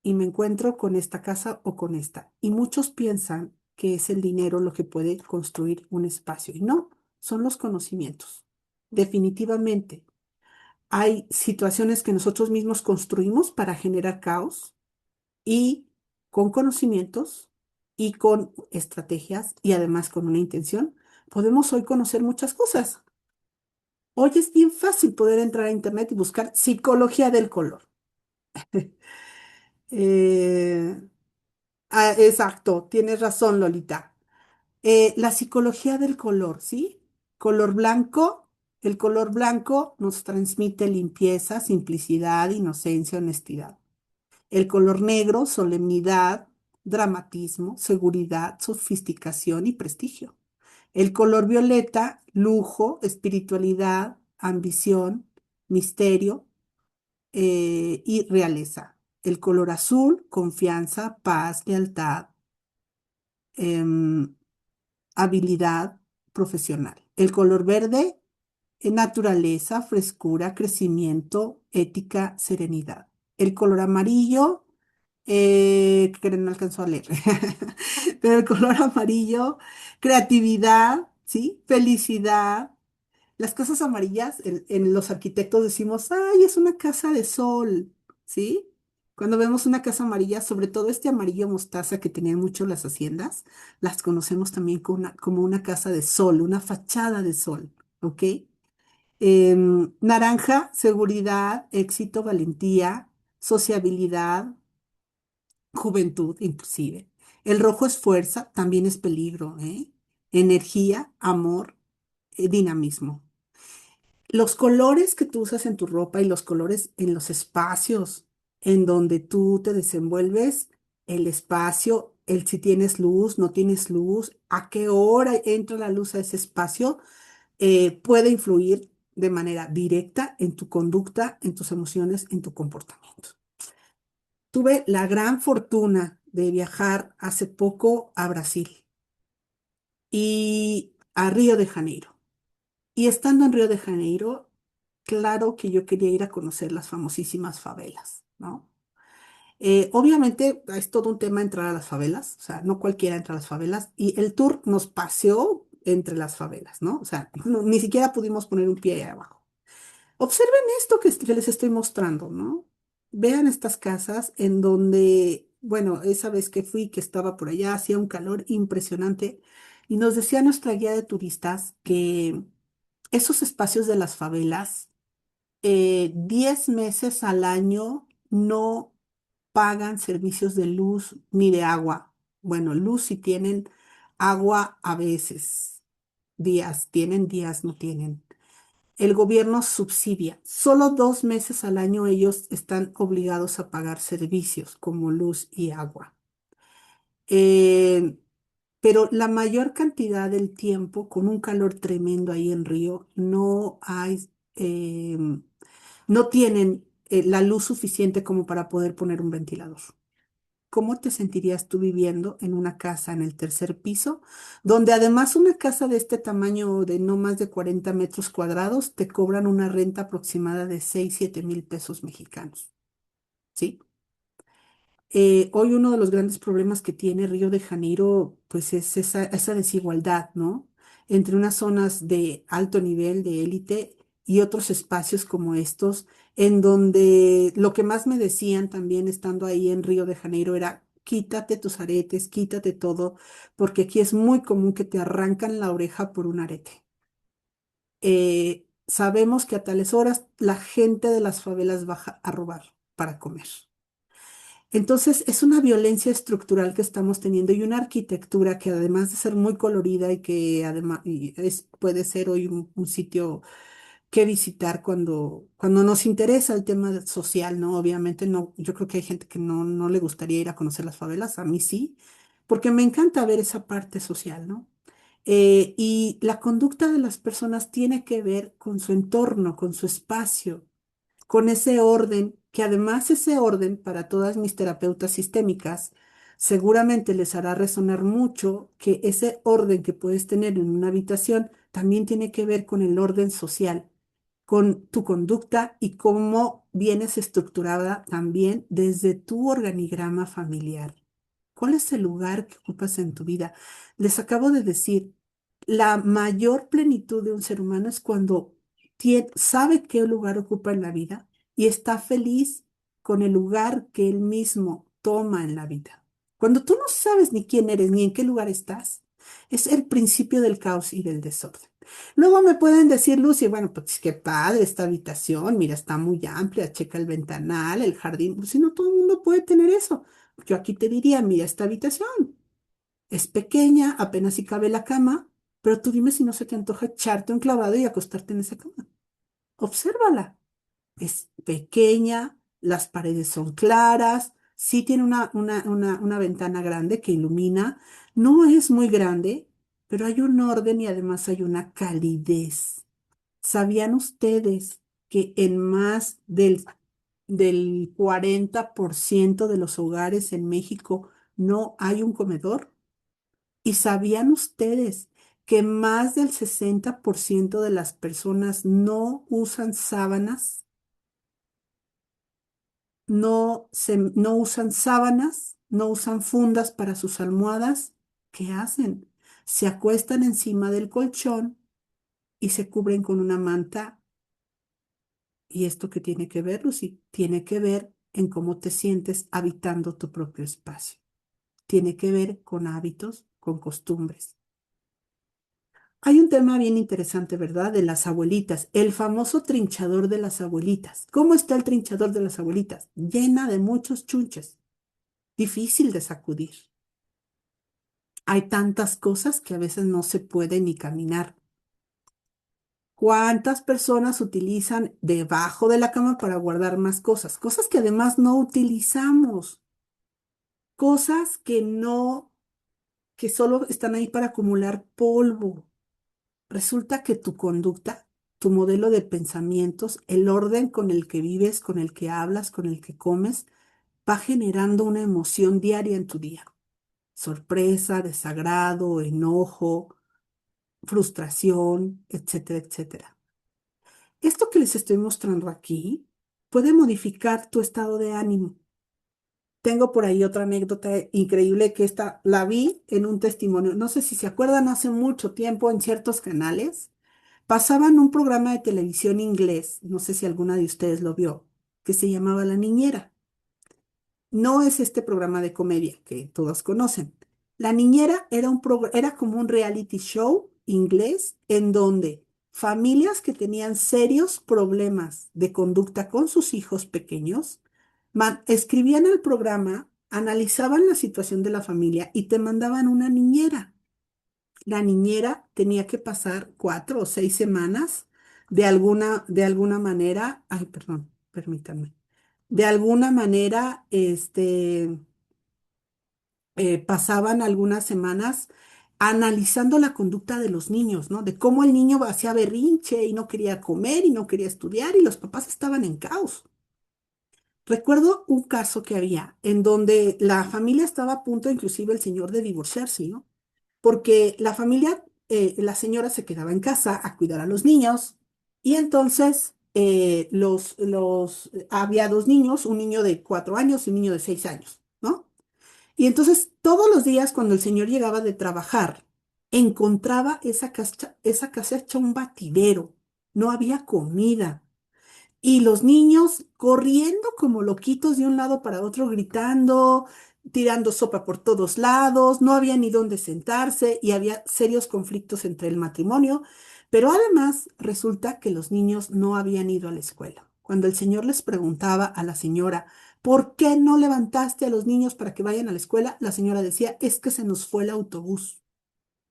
A: y me encuentro con esta casa o con esta. Y muchos piensan que es el dinero lo que puede construir un espacio. Y no, son los conocimientos. Definitivamente. hay situaciones que nosotros mismos construimos para generar caos y con conocimientos y con estrategias y además con una intención, podemos hoy conocer muchas cosas. Hoy es bien fácil poder entrar a internet y buscar psicología del color. Eh, exacto, tienes razón, Lolita. La psicología del color, ¿sí? Color blanco, el color blanco nos transmite limpieza, simplicidad, inocencia, honestidad. El color negro, solemnidad, dramatismo, seguridad, sofisticación y prestigio. El color violeta, lujo, espiritualidad, ambición, misterio y realeza. El color azul, confianza, paz, lealtad, em, habilidad profesional. El color verde, naturaleza, frescura, crecimiento, ética, serenidad. El color amarillo, que no alcanzó a leer, pero el color amarillo, creatividad, ¿sí? Felicidad. Las casas amarillas, en los arquitectos decimos, ay, es una casa de sol, ¿sí? Cuando vemos una casa amarilla, sobre todo este amarillo mostaza que tenían mucho las haciendas, las conocemos también como una casa de sol, una fachada de sol, ¿ok? Naranja, seguridad, éxito, valentía, sociabilidad, juventud, inclusive. El rojo es fuerza, también es peligro, ¿eh? Energía, amor, dinamismo. Los colores que tú usas en tu ropa y los colores en los espacios en donde tú te desenvuelves, el espacio, el si tienes luz, no tienes luz, a qué hora entra la luz a ese espacio, puede influir de manera directa en tu conducta, en tus emociones, en tu comportamiento. Tuve la gran fortuna de viajar hace poco a Brasil y a Río de Janeiro. Y estando en Río de Janeiro, claro que yo quería ir a conocer las famosísimas favelas, ¿no? Obviamente es todo un tema entrar a las favelas, o sea, no cualquiera entra a las favelas, y el tour nos paseó entre las favelas, ¿no? O sea, ni siquiera pudimos poner un pie ahí abajo. Observen esto que les estoy mostrando, ¿no? Vean estas casas en donde, bueno, esa vez que fui, que estaba por allá, hacía un calor impresionante, y nos decía nuestra guía de turistas que esos espacios de las favelas, 10 meses al año no pagan servicios de luz ni de agua. Bueno, luz si tienen, agua a veces, días tienen, días no tienen. El gobierno subsidia. Solo 2 meses al año ellos están obligados a pagar servicios como luz y agua. Eh, pero la mayor cantidad del tiempo, con un calor tremendo ahí en Río, no hay, no tienen la luz suficiente como para poder poner un ventilador. ¿Cómo te sentirías tú viviendo en una casa en el tercer piso, donde además una casa de este tamaño de no más de 40 metros cuadrados te cobran una renta aproximada de 6, 7 mil pesos mexicanos? ¿Sí? Hoy uno de los grandes problemas que tiene Río de Janeiro, pues es esa desigualdad, ¿no? Entre unas zonas de alto nivel, de élite, y otros espacios como estos, en donde lo que más me decían también estando ahí en Río de Janeiro era, quítate tus aretes, quítate todo, porque aquí es muy común que te arrancan la oreja por un arete. Sabemos que a tales horas la gente de las favelas baja a robar para comer. Entonces, es una violencia estructural que estamos teniendo y una arquitectura que además de ser muy colorida y que además puede ser hoy un sitio que visitar cuando nos interesa el tema social, ¿no? Obviamente no, yo creo que hay gente que no le gustaría ir a conocer las favelas, a mí sí, porque me encanta ver esa parte social, ¿no? Y la conducta de las personas tiene que ver con su entorno, con su espacio, con ese orden, que además ese orden para todas mis terapeutas sistémicas seguramente les hará resonar mucho que ese orden que puedes tener en una habitación también tiene que ver con el orden social, con tu conducta y cómo vienes estructurada también desde tu organigrama familiar. ¿Cuál es el lugar que ocupas en tu vida? Les acabo de decir, la mayor plenitud de un ser humano es cuando sabe qué lugar ocupa en la vida y está feliz con el lugar que él mismo toma en la vida. Cuando tú no sabes ni quién eres ni en qué lugar estás, es el principio del caos y del desorden. Luego me pueden decir, Lucy, bueno, pues qué padre esta habitación, mira, está muy amplia, checa el ventanal, el jardín, pues, si no todo el mundo puede tener eso. Yo aquí te diría, mira esta habitación, es pequeña, apenas si cabe la cama, pero tú dime si no se te antoja echarte un clavado y acostarte en esa cama. Obsérvala. Es pequeña, las paredes son claras, sí tiene una ventana grande que ilumina, no es muy grande, pero hay un orden y además hay una calidez. ¿Sabían ustedes que en más del 40% de los hogares en México no hay un comedor? ¿Y sabían ustedes que más del 60% de las personas no usan sábanas? No usan sábanas, no usan fundas para sus almohadas. ¿Qué hacen? Se acuestan encima del colchón y se cubren con una manta. ¿Y esto qué tiene que ver, Lucy? Tiene que ver en cómo te sientes habitando tu propio espacio. Tiene que ver con hábitos, con costumbres. Hay un tema bien interesante, ¿verdad? De las abuelitas, el famoso trinchador de las abuelitas. ¿Cómo está el trinchador de las abuelitas? Llena de muchos chunches, difícil de sacudir. Hay tantas cosas que a veces no se puede ni caminar. ¿Cuántas personas utilizan debajo de la cama para guardar más cosas? Cosas que además no utilizamos, cosas que no, que solo están ahí para acumular polvo. Resulta que tu conducta, tu modelo de pensamientos, el orden con el que vives, con el que hablas, con el que comes, va generando una emoción diaria en tu día. Sorpresa, desagrado, enojo, frustración, etcétera, etcétera. Esto que les estoy mostrando aquí puede modificar tu estado de ánimo. Tengo por ahí otra anécdota increíble que esta la vi en un testimonio. No sé si se acuerdan, hace mucho tiempo en ciertos canales pasaban un programa de televisión inglés, no sé si alguna de ustedes lo vio, que se llamaba La Niñera. No es este programa de comedia que todos conocen. La Niñera era como un reality show inglés en donde familias que tenían serios problemas de conducta con sus hijos pequeños escribían el programa, analizaban la situación de la familia y te mandaban una niñera. La niñera tenía que pasar 4 o 6 semanas de alguna manera, ay, perdón, permítanme, de alguna manera, pasaban algunas semanas analizando la conducta de los niños, ¿no? De cómo el niño hacía berrinche y no quería comer y no quería estudiar y los papás estaban en caos. Recuerdo un caso que había en donde la familia estaba a punto, inclusive el señor, de divorciarse, ¿no? Porque la familia, la señora se quedaba en casa a cuidar a los niños y entonces había dos niños, un niño de 4 años y un niño de 6 años, ¿no? Y entonces todos los días cuando el señor llegaba de trabajar, encontraba esa casa hecha un batidero, no había comida. Y los niños corriendo como loquitos de un lado para otro, gritando, tirando sopa por todos lados, no había ni dónde sentarse y había serios conflictos entre el matrimonio, pero además resulta que los niños no habían ido a la escuela. Cuando el señor les preguntaba a la señora, ¿por qué no levantaste a los niños para que vayan a la escuela? La señora decía, es que se nos fue el autobús.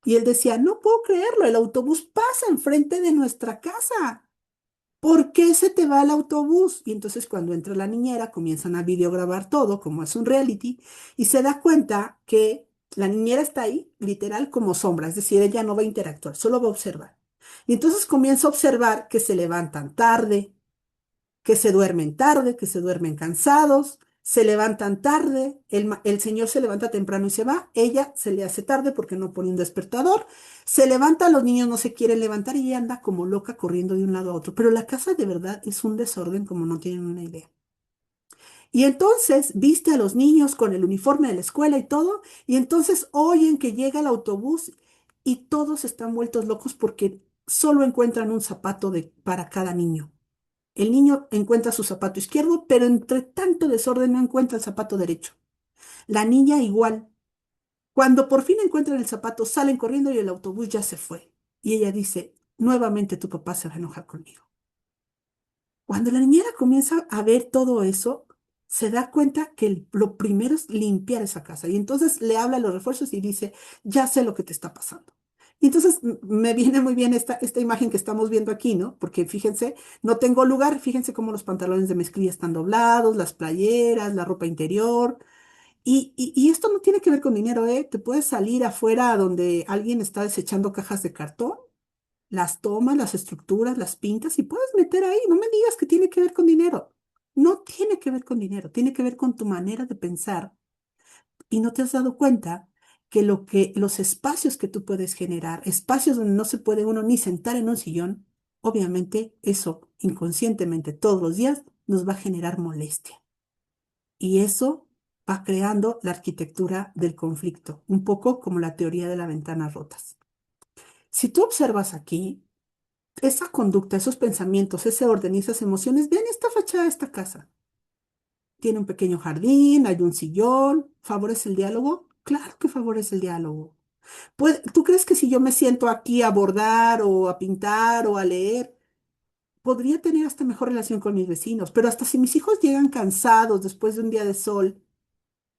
A: Y él decía, no puedo creerlo, el autobús pasa enfrente de nuestra casa. ¿Por qué se te va el autobús? Y entonces cuando entra la niñera comienzan a videograbar todo, como es un reality, y se da cuenta que la niñera está ahí, literal, como sombra, es decir, ella no va a interactuar, solo va a observar. Y entonces comienza a observar que se levantan tarde, que se duermen cansados, se levantan tarde, el señor se levanta temprano y se va, ella se le hace tarde porque no pone un despertador, se levanta, los niños no se quieren levantar y ella anda como loca corriendo de un lado a otro, pero la casa de verdad es un desorden como no tienen una idea. Y entonces viste a los niños con el uniforme de la escuela y todo, y entonces oyen que llega el autobús y todos están vueltos locos porque solo encuentran un zapato para cada niño. El niño encuentra su zapato izquierdo, pero entre tanto desorden no encuentra el zapato derecho. La niña igual. Cuando por fin encuentran el zapato, salen corriendo y el autobús ya se fue. Y ella dice, nuevamente tu papá se va a enojar conmigo. Cuando la niñera comienza a ver todo eso, se da cuenta que lo primero es limpiar esa casa. Y entonces le habla a los refuerzos y dice, ya sé lo que te está pasando. Y entonces me viene muy bien esta imagen que estamos viendo aquí, ¿no? Porque fíjense, no tengo lugar, fíjense cómo los pantalones de mezclilla están doblados, las playeras, la ropa interior. Y esto no tiene que ver con dinero, ¿eh? Te puedes salir afuera donde alguien está desechando cajas de cartón, las tomas, las estructuras, las pintas y puedes meter ahí. No me digas que tiene que ver con dinero. No tiene que ver con dinero, tiene que ver con tu manera de pensar. Y no te has dado cuenta que los espacios que tú puedes generar, espacios donde no se puede uno ni sentar en un sillón, obviamente eso inconscientemente todos los días nos va a generar molestia. Y eso va creando la arquitectura del conflicto, un poco como la teoría de las ventanas rotas. Si tú observas aquí, esa conducta, esos pensamientos, ese orden y esas emociones, ven esta fachada de esta casa. Tiene un pequeño jardín, hay un sillón, ¿favorece el diálogo? Claro que favorece el diálogo. ¿Tú crees que si yo me siento aquí a bordar o a pintar o a leer, podría tener hasta mejor relación con mis vecinos? Pero hasta si mis hijos llegan cansados después de un día de sol,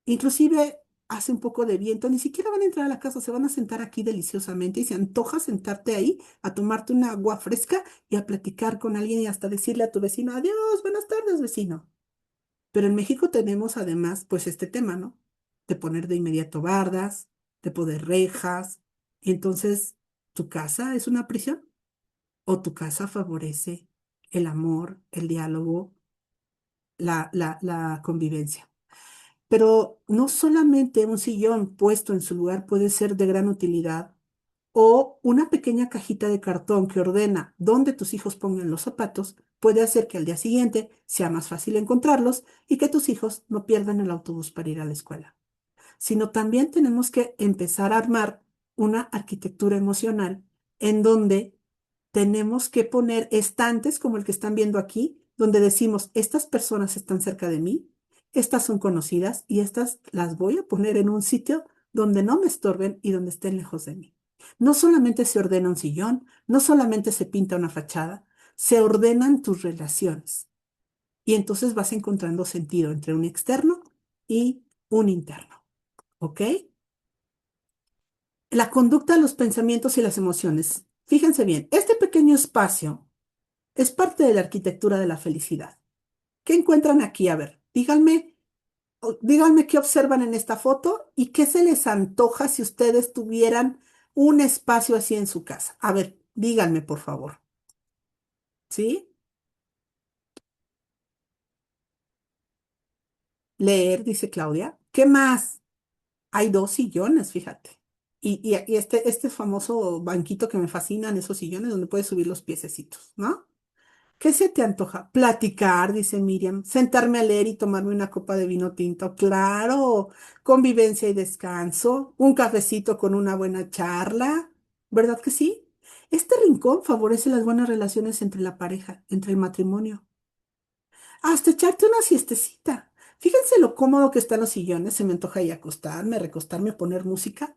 A: inclusive hace un poco de viento, ni siquiera van a entrar a la casa, se van a sentar aquí deliciosamente y se antoja sentarte ahí a tomarte una agua fresca y a platicar con alguien y hasta decirle a tu vecino, adiós, buenas tardes, vecino. Pero en México tenemos además, pues este tema, ¿no? De poner de inmediato bardas, de poner rejas. Y entonces, ¿tu casa es una prisión? ¿O tu casa favorece el amor, el diálogo, la convivencia? Pero no solamente un sillón puesto en su lugar puede ser de gran utilidad o una pequeña cajita de cartón que ordena dónde tus hijos pongan los zapatos puede hacer que al día siguiente sea más fácil encontrarlos y que tus hijos no pierdan el autobús para ir a la escuela. Sino también tenemos que empezar a armar una arquitectura emocional en donde tenemos que poner estantes como el que están viendo aquí, donde decimos, estas personas están cerca de mí, estas son conocidas y estas las voy a poner en un sitio donde no me estorben y donde estén lejos de mí. No solamente se ordena un sillón, no solamente se pinta una fachada, se ordenan tus relaciones. Y entonces vas encontrando sentido entre un externo y un interno. ¿Ok? La conducta, los pensamientos y las emociones. Fíjense bien, este pequeño espacio es parte de la arquitectura de la felicidad. ¿Qué encuentran aquí? A ver, díganme qué observan en esta foto y qué se les antoja si ustedes tuvieran un espacio así en su casa. A ver, díganme, por favor. ¿Sí? Leer, dice Claudia. ¿Qué más? Hay dos sillones, fíjate. Y este famoso banquito que me fascinan, esos sillones donde puedes subir los piececitos, ¿no? ¿Qué se te antoja? Platicar, dice Miriam. Sentarme a leer y tomarme una copa de vino tinto. Claro. Convivencia y descanso. Un cafecito con una buena charla. ¿Verdad que sí? Este rincón favorece las buenas relaciones entre la pareja, entre el matrimonio. Hasta echarte una siestecita. Fíjense lo cómodo que están los sillones. Se me antoja ahí acostarme, recostarme, poner música.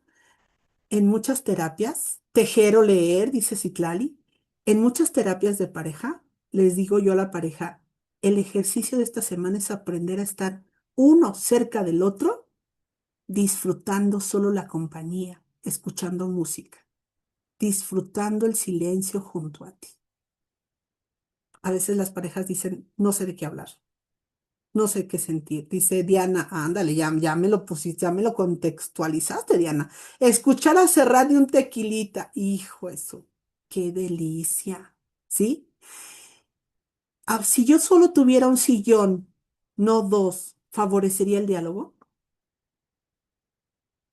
A: En muchas terapias, tejer o leer, dice Citlali, en muchas terapias de pareja, les digo yo a la pareja, el ejercicio de esta semana es aprender a estar uno cerca del otro, disfrutando solo la compañía, escuchando música, disfrutando el silencio junto a ti. A veces las parejas dicen, no sé de qué hablar, no sé qué sentir. Dice Diana, ándale, ya me lo pusiste, ya me lo contextualizaste, Diana. Escuchar a Serrat de un tequilita. Hijo, eso, qué delicia. ¿Sí? Ah, si yo solo tuviera un sillón, no dos, ¿favorecería el diálogo?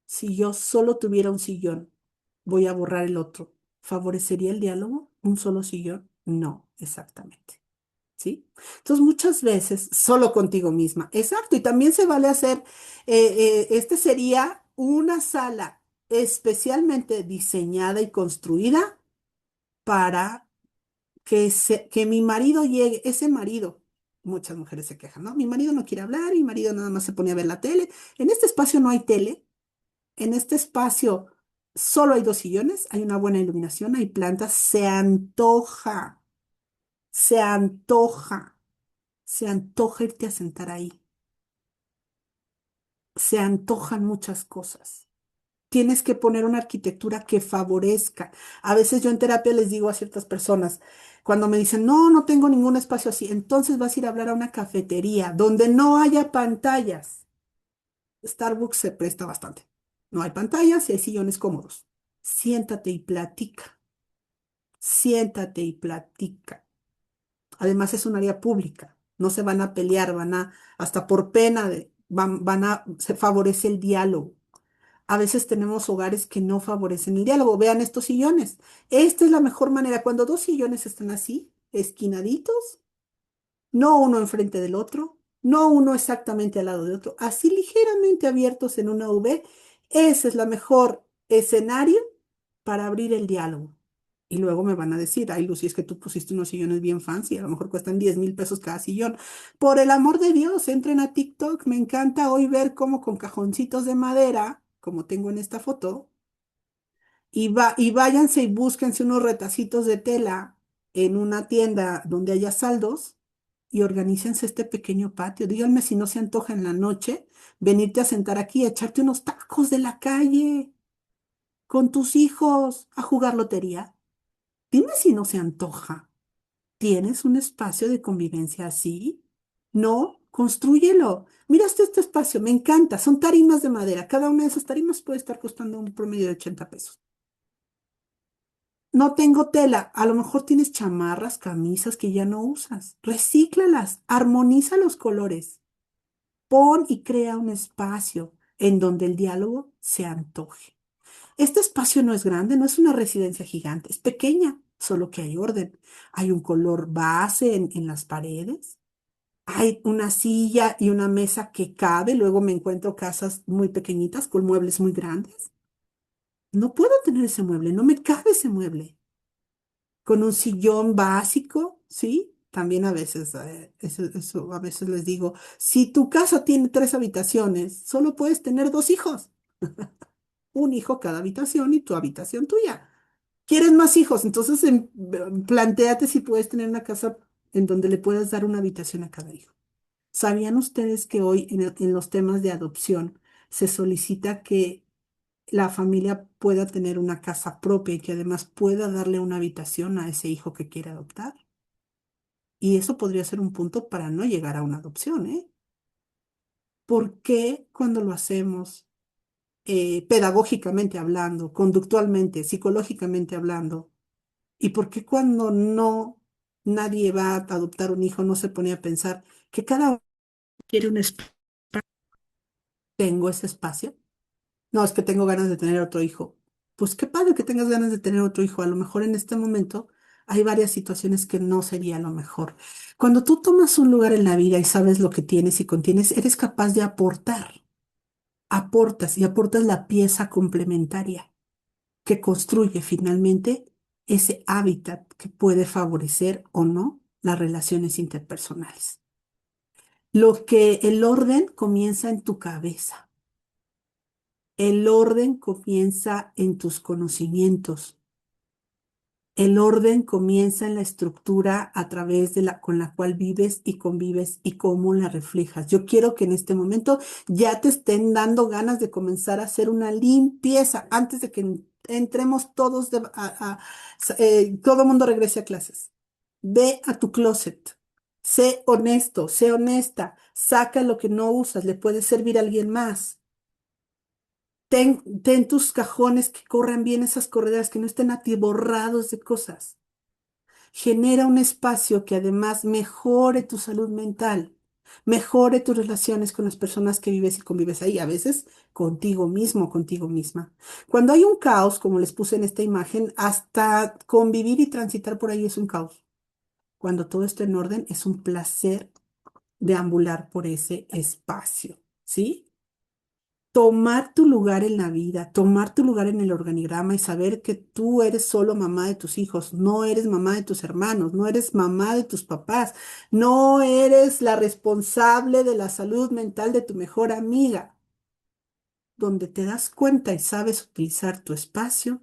A: Si yo solo tuviera un sillón, voy a borrar el otro. ¿Favorecería el diálogo? ¿Un solo sillón? No, exactamente. ¿Sí? Entonces, muchas veces solo contigo misma. Exacto. Y también se vale hacer, este sería una sala especialmente diseñada y construida para que mi marido llegue, ese marido, muchas mujeres se quejan, ¿no? Mi marido no quiere hablar, mi marido nada más se pone a ver la tele. En este espacio no hay tele, en este espacio solo hay dos sillones, hay una buena iluminación, hay plantas, se antoja, se antoja irte a sentar ahí, se antojan muchas cosas. Tienes que poner una arquitectura que favorezca. A veces yo en terapia les digo a ciertas personas, cuando me dicen, no, no tengo ningún espacio así, entonces vas a ir a hablar a una cafetería donde no haya pantallas. Starbucks se presta bastante. No hay pantallas y hay sillones cómodos. Siéntate y platica. Siéntate y platica. Además es un área pública. No se van a pelear, hasta por pena se favorece el diálogo. A veces tenemos hogares que no favorecen el diálogo. Vean estos sillones. Esta es la mejor manera. Cuando dos sillones están así, esquinaditos, no uno enfrente del otro, no uno exactamente al lado de otro, así ligeramente abiertos en una V, ese es la mejor escenario para abrir el diálogo. Y luego me van a decir, ay, Lucy, es que tú pusiste unos sillones bien fancy, a lo mejor cuestan 10,000 pesos cada sillón. Por el amor de Dios, entren a TikTok. Me encanta hoy ver cómo con cajoncitos de madera, como tengo en esta foto, y váyanse y búsquense unos retacitos de tela en una tienda donde haya saldos y organícense este pequeño patio. Díganme si no se antoja en la noche venirte a sentar aquí, a echarte unos tacos de la calle con tus hijos, a jugar lotería. Dime si no se antoja. ¿Tienes un espacio de convivencia así? No, constrúyelo. Mira este espacio, me encanta. Son tarimas de madera. Cada una de esas tarimas puede estar costando un promedio de 80 pesos. No tengo tela. A lo mejor tienes chamarras, camisas que ya no usas. Recíclalas, armoniza los colores. Pon y crea un espacio en donde el diálogo se antoje. Este espacio no es grande, no es una residencia gigante, es pequeña, solo que hay orden. Hay un color base en las paredes. Hay una silla y una mesa que cabe. Luego me encuentro casas muy pequeñitas con muebles muy grandes. No puedo tener ese mueble, no me cabe ese mueble. Con un sillón básico, ¿sí? También a veces, eso a veces les digo, si tu casa tiene 3 habitaciones, solo puedes tener 2 hijos, un hijo cada habitación y tu habitación tuya. ¿Quieres más hijos? Entonces plantéate si puedes tener una casa en donde le puedas dar una habitación a cada hijo. ¿Sabían ustedes que hoy en los temas de adopción se solicita que la familia pueda tener una casa propia y que además pueda darle una habitación a ese hijo que quiere adoptar? Y eso podría ser un punto para no llegar a una adopción, ¿eh? ¿Por qué cuando lo hacemos pedagógicamente hablando, conductualmente, psicológicamente hablando, y por qué cuando no nadie va a adoptar un hijo no se pone a pensar que cada uno quiere un espacio? ¿Tengo ese espacio? No, es que tengo ganas de tener otro hijo. Pues qué padre que tengas ganas de tener otro hijo. A lo mejor en este momento hay varias situaciones que no sería lo mejor. Cuando tú tomas un lugar en la vida y sabes lo que tienes y contienes, eres capaz de aportar. Aportas y aportas la pieza complementaria que construye finalmente ese hábitat que puede favorecer o no las relaciones interpersonales. Lo que el orden comienza en tu cabeza. El orden comienza en tus conocimientos. El orden comienza en la estructura a través de con la cual vives y convives y cómo la reflejas. Yo quiero que en este momento ya te estén dando ganas de comenzar a hacer una limpieza antes de que entremos todos, todo el mundo regrese a clases. Ve a tu closet. Sé honesto, sé honesta. Saca lo que no usas, le puede servir a alguien más. Ten tus cajones que corran bien esas correderas, que no estén atiborrados de cosas. Genera un espacio que además mejore tu salud mental, mejore tus relaciones con las personas que vives y convives ahí, a veces contigo mismo, contigo misma. Cuando hay un caos, como les puse en esta imagen, hasta convivir y transitar por ahí es un caos. Cuando todo está en orden, es un placer deambular por ese espacio, ¿sí? tomar tu lugar en la vida, tomar tu lugar en el organigrama y saber que tú eres solo mamá de tus hijos, no eres mamá de tus hermanos, no eres mamá de tus papás, no eres la responsable de la salud mental de tu mejor amiga. Donde te das cuenta y sabes utilizar tu espacio,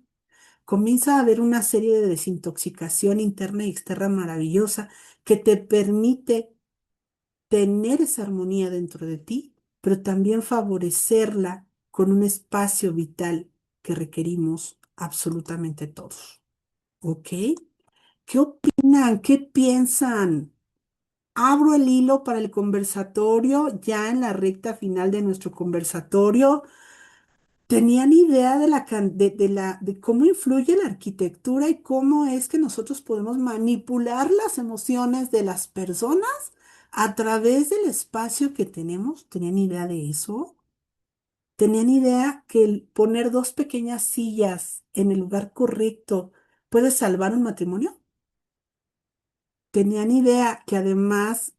A: comienza a haber una serie de desintoxicación interna y externa maravillosa que te permite tener esa armonía dentro de ti, pero también favorecerla con un espacio vital que requerimos absolutamente todos. ¿Ok? ¿Qué opinan? ¿Qué piensan? Abro el hilo para el conversatorio, ya en la recta final de nuestro conversatorio. ¿Tenían idea de de cómo influye la arquitectura y cómo es que nosotros podemos manipular las emociones de las personas a través del espacio que tenemos? ¿Tenían idea de eso? ¿Tenían idea que el poner dos pequeñas sillas en el lugar correcto puede salvar un matrimonio? ¿Tenían idea que además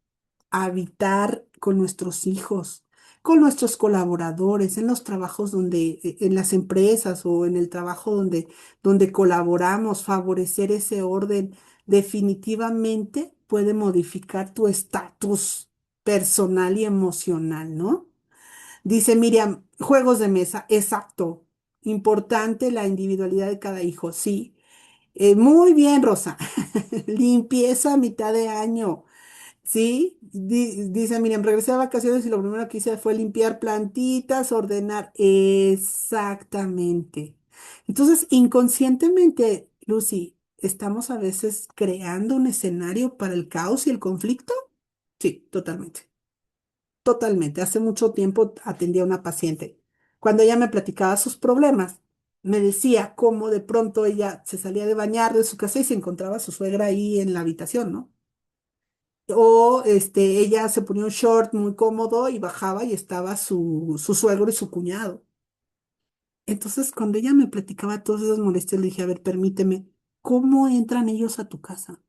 A: habitar con nuestros hijos, con nuestros colaboradores, en los trabajos donde, en las empresas o en el trabajo donde colaboramos, favorecer ese orden, definitivamente puede modificar tu estatus personal y emocional, ¿no? Dice Miriam, juegos de mesa, exacto. Importante la individualidad de cada hijo, sí. Muy bien, Rosa. Limpieza a mitad de año. Sí, dice Miriam, regresé de vacaciones y lo primero que hice fue limpiar plantitas, ordenar. Exactamente. Entonces, inconscientemente, Lucy, ¿estamos a veces creando un escenario para el caos y el conflicto? Sí, totalmente. Totalmente. Hace mucho tiempo atendí a una paciente. Cuando ella me platicaba sus problemas, me decía cómo de pronto ella se salía de bañar de su casa y se encontraba a su suegra ahí en la habitación, ¿no? O ella se ponía un short muy cómodo y bajaba y estaba su suegro y su cuñado. Entonces, cuando ella me platicaba todas esas molestias, le dije, a ver, permíteme, ¿cómo entran ellos a tu casa?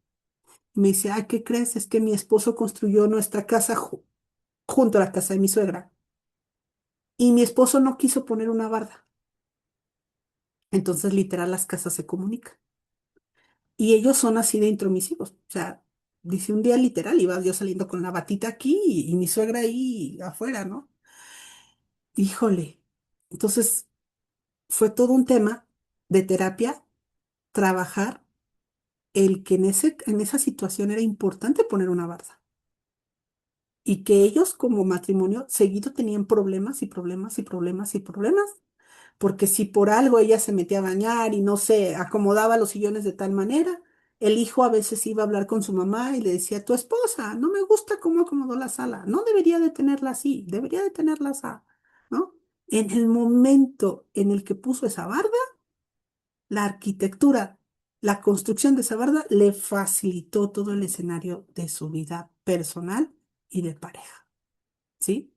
A: Y me dice, ay, ¿qué crees? Es que mi esposo construyó nuestra casa junto a la casa de mi suegra. Y mi esposo no quiso poner una barda. Entonces, literal, las casas se comunican. Y ellos son así de intromisivos. O sea, dice un día literal, iba yo saliendo con la batita aquí y mi suegra ahí afuera, ¿no? Híjole. Entonces, fue todo un tema de terapia, trabajar el que en esa situación era importante poner una barda y que ellos como matrimonio seguido tenían problemas y problemas y problemas y problemas, porque si por algo ella se metía a bañar y no se acomodaba los sillones de tal manera, el hijo a veces iba a hablar con su mamá y le decía, tu esposa, no me gusta cómo acomodó la sala, no debería de tenerla así, debería de tenerla así, ¿no? En el momento en el que puso esa barda, la arquitectura, la construcción de esa barda le facilitó todo el escenario de su vida personal y de pareja, ¿sí?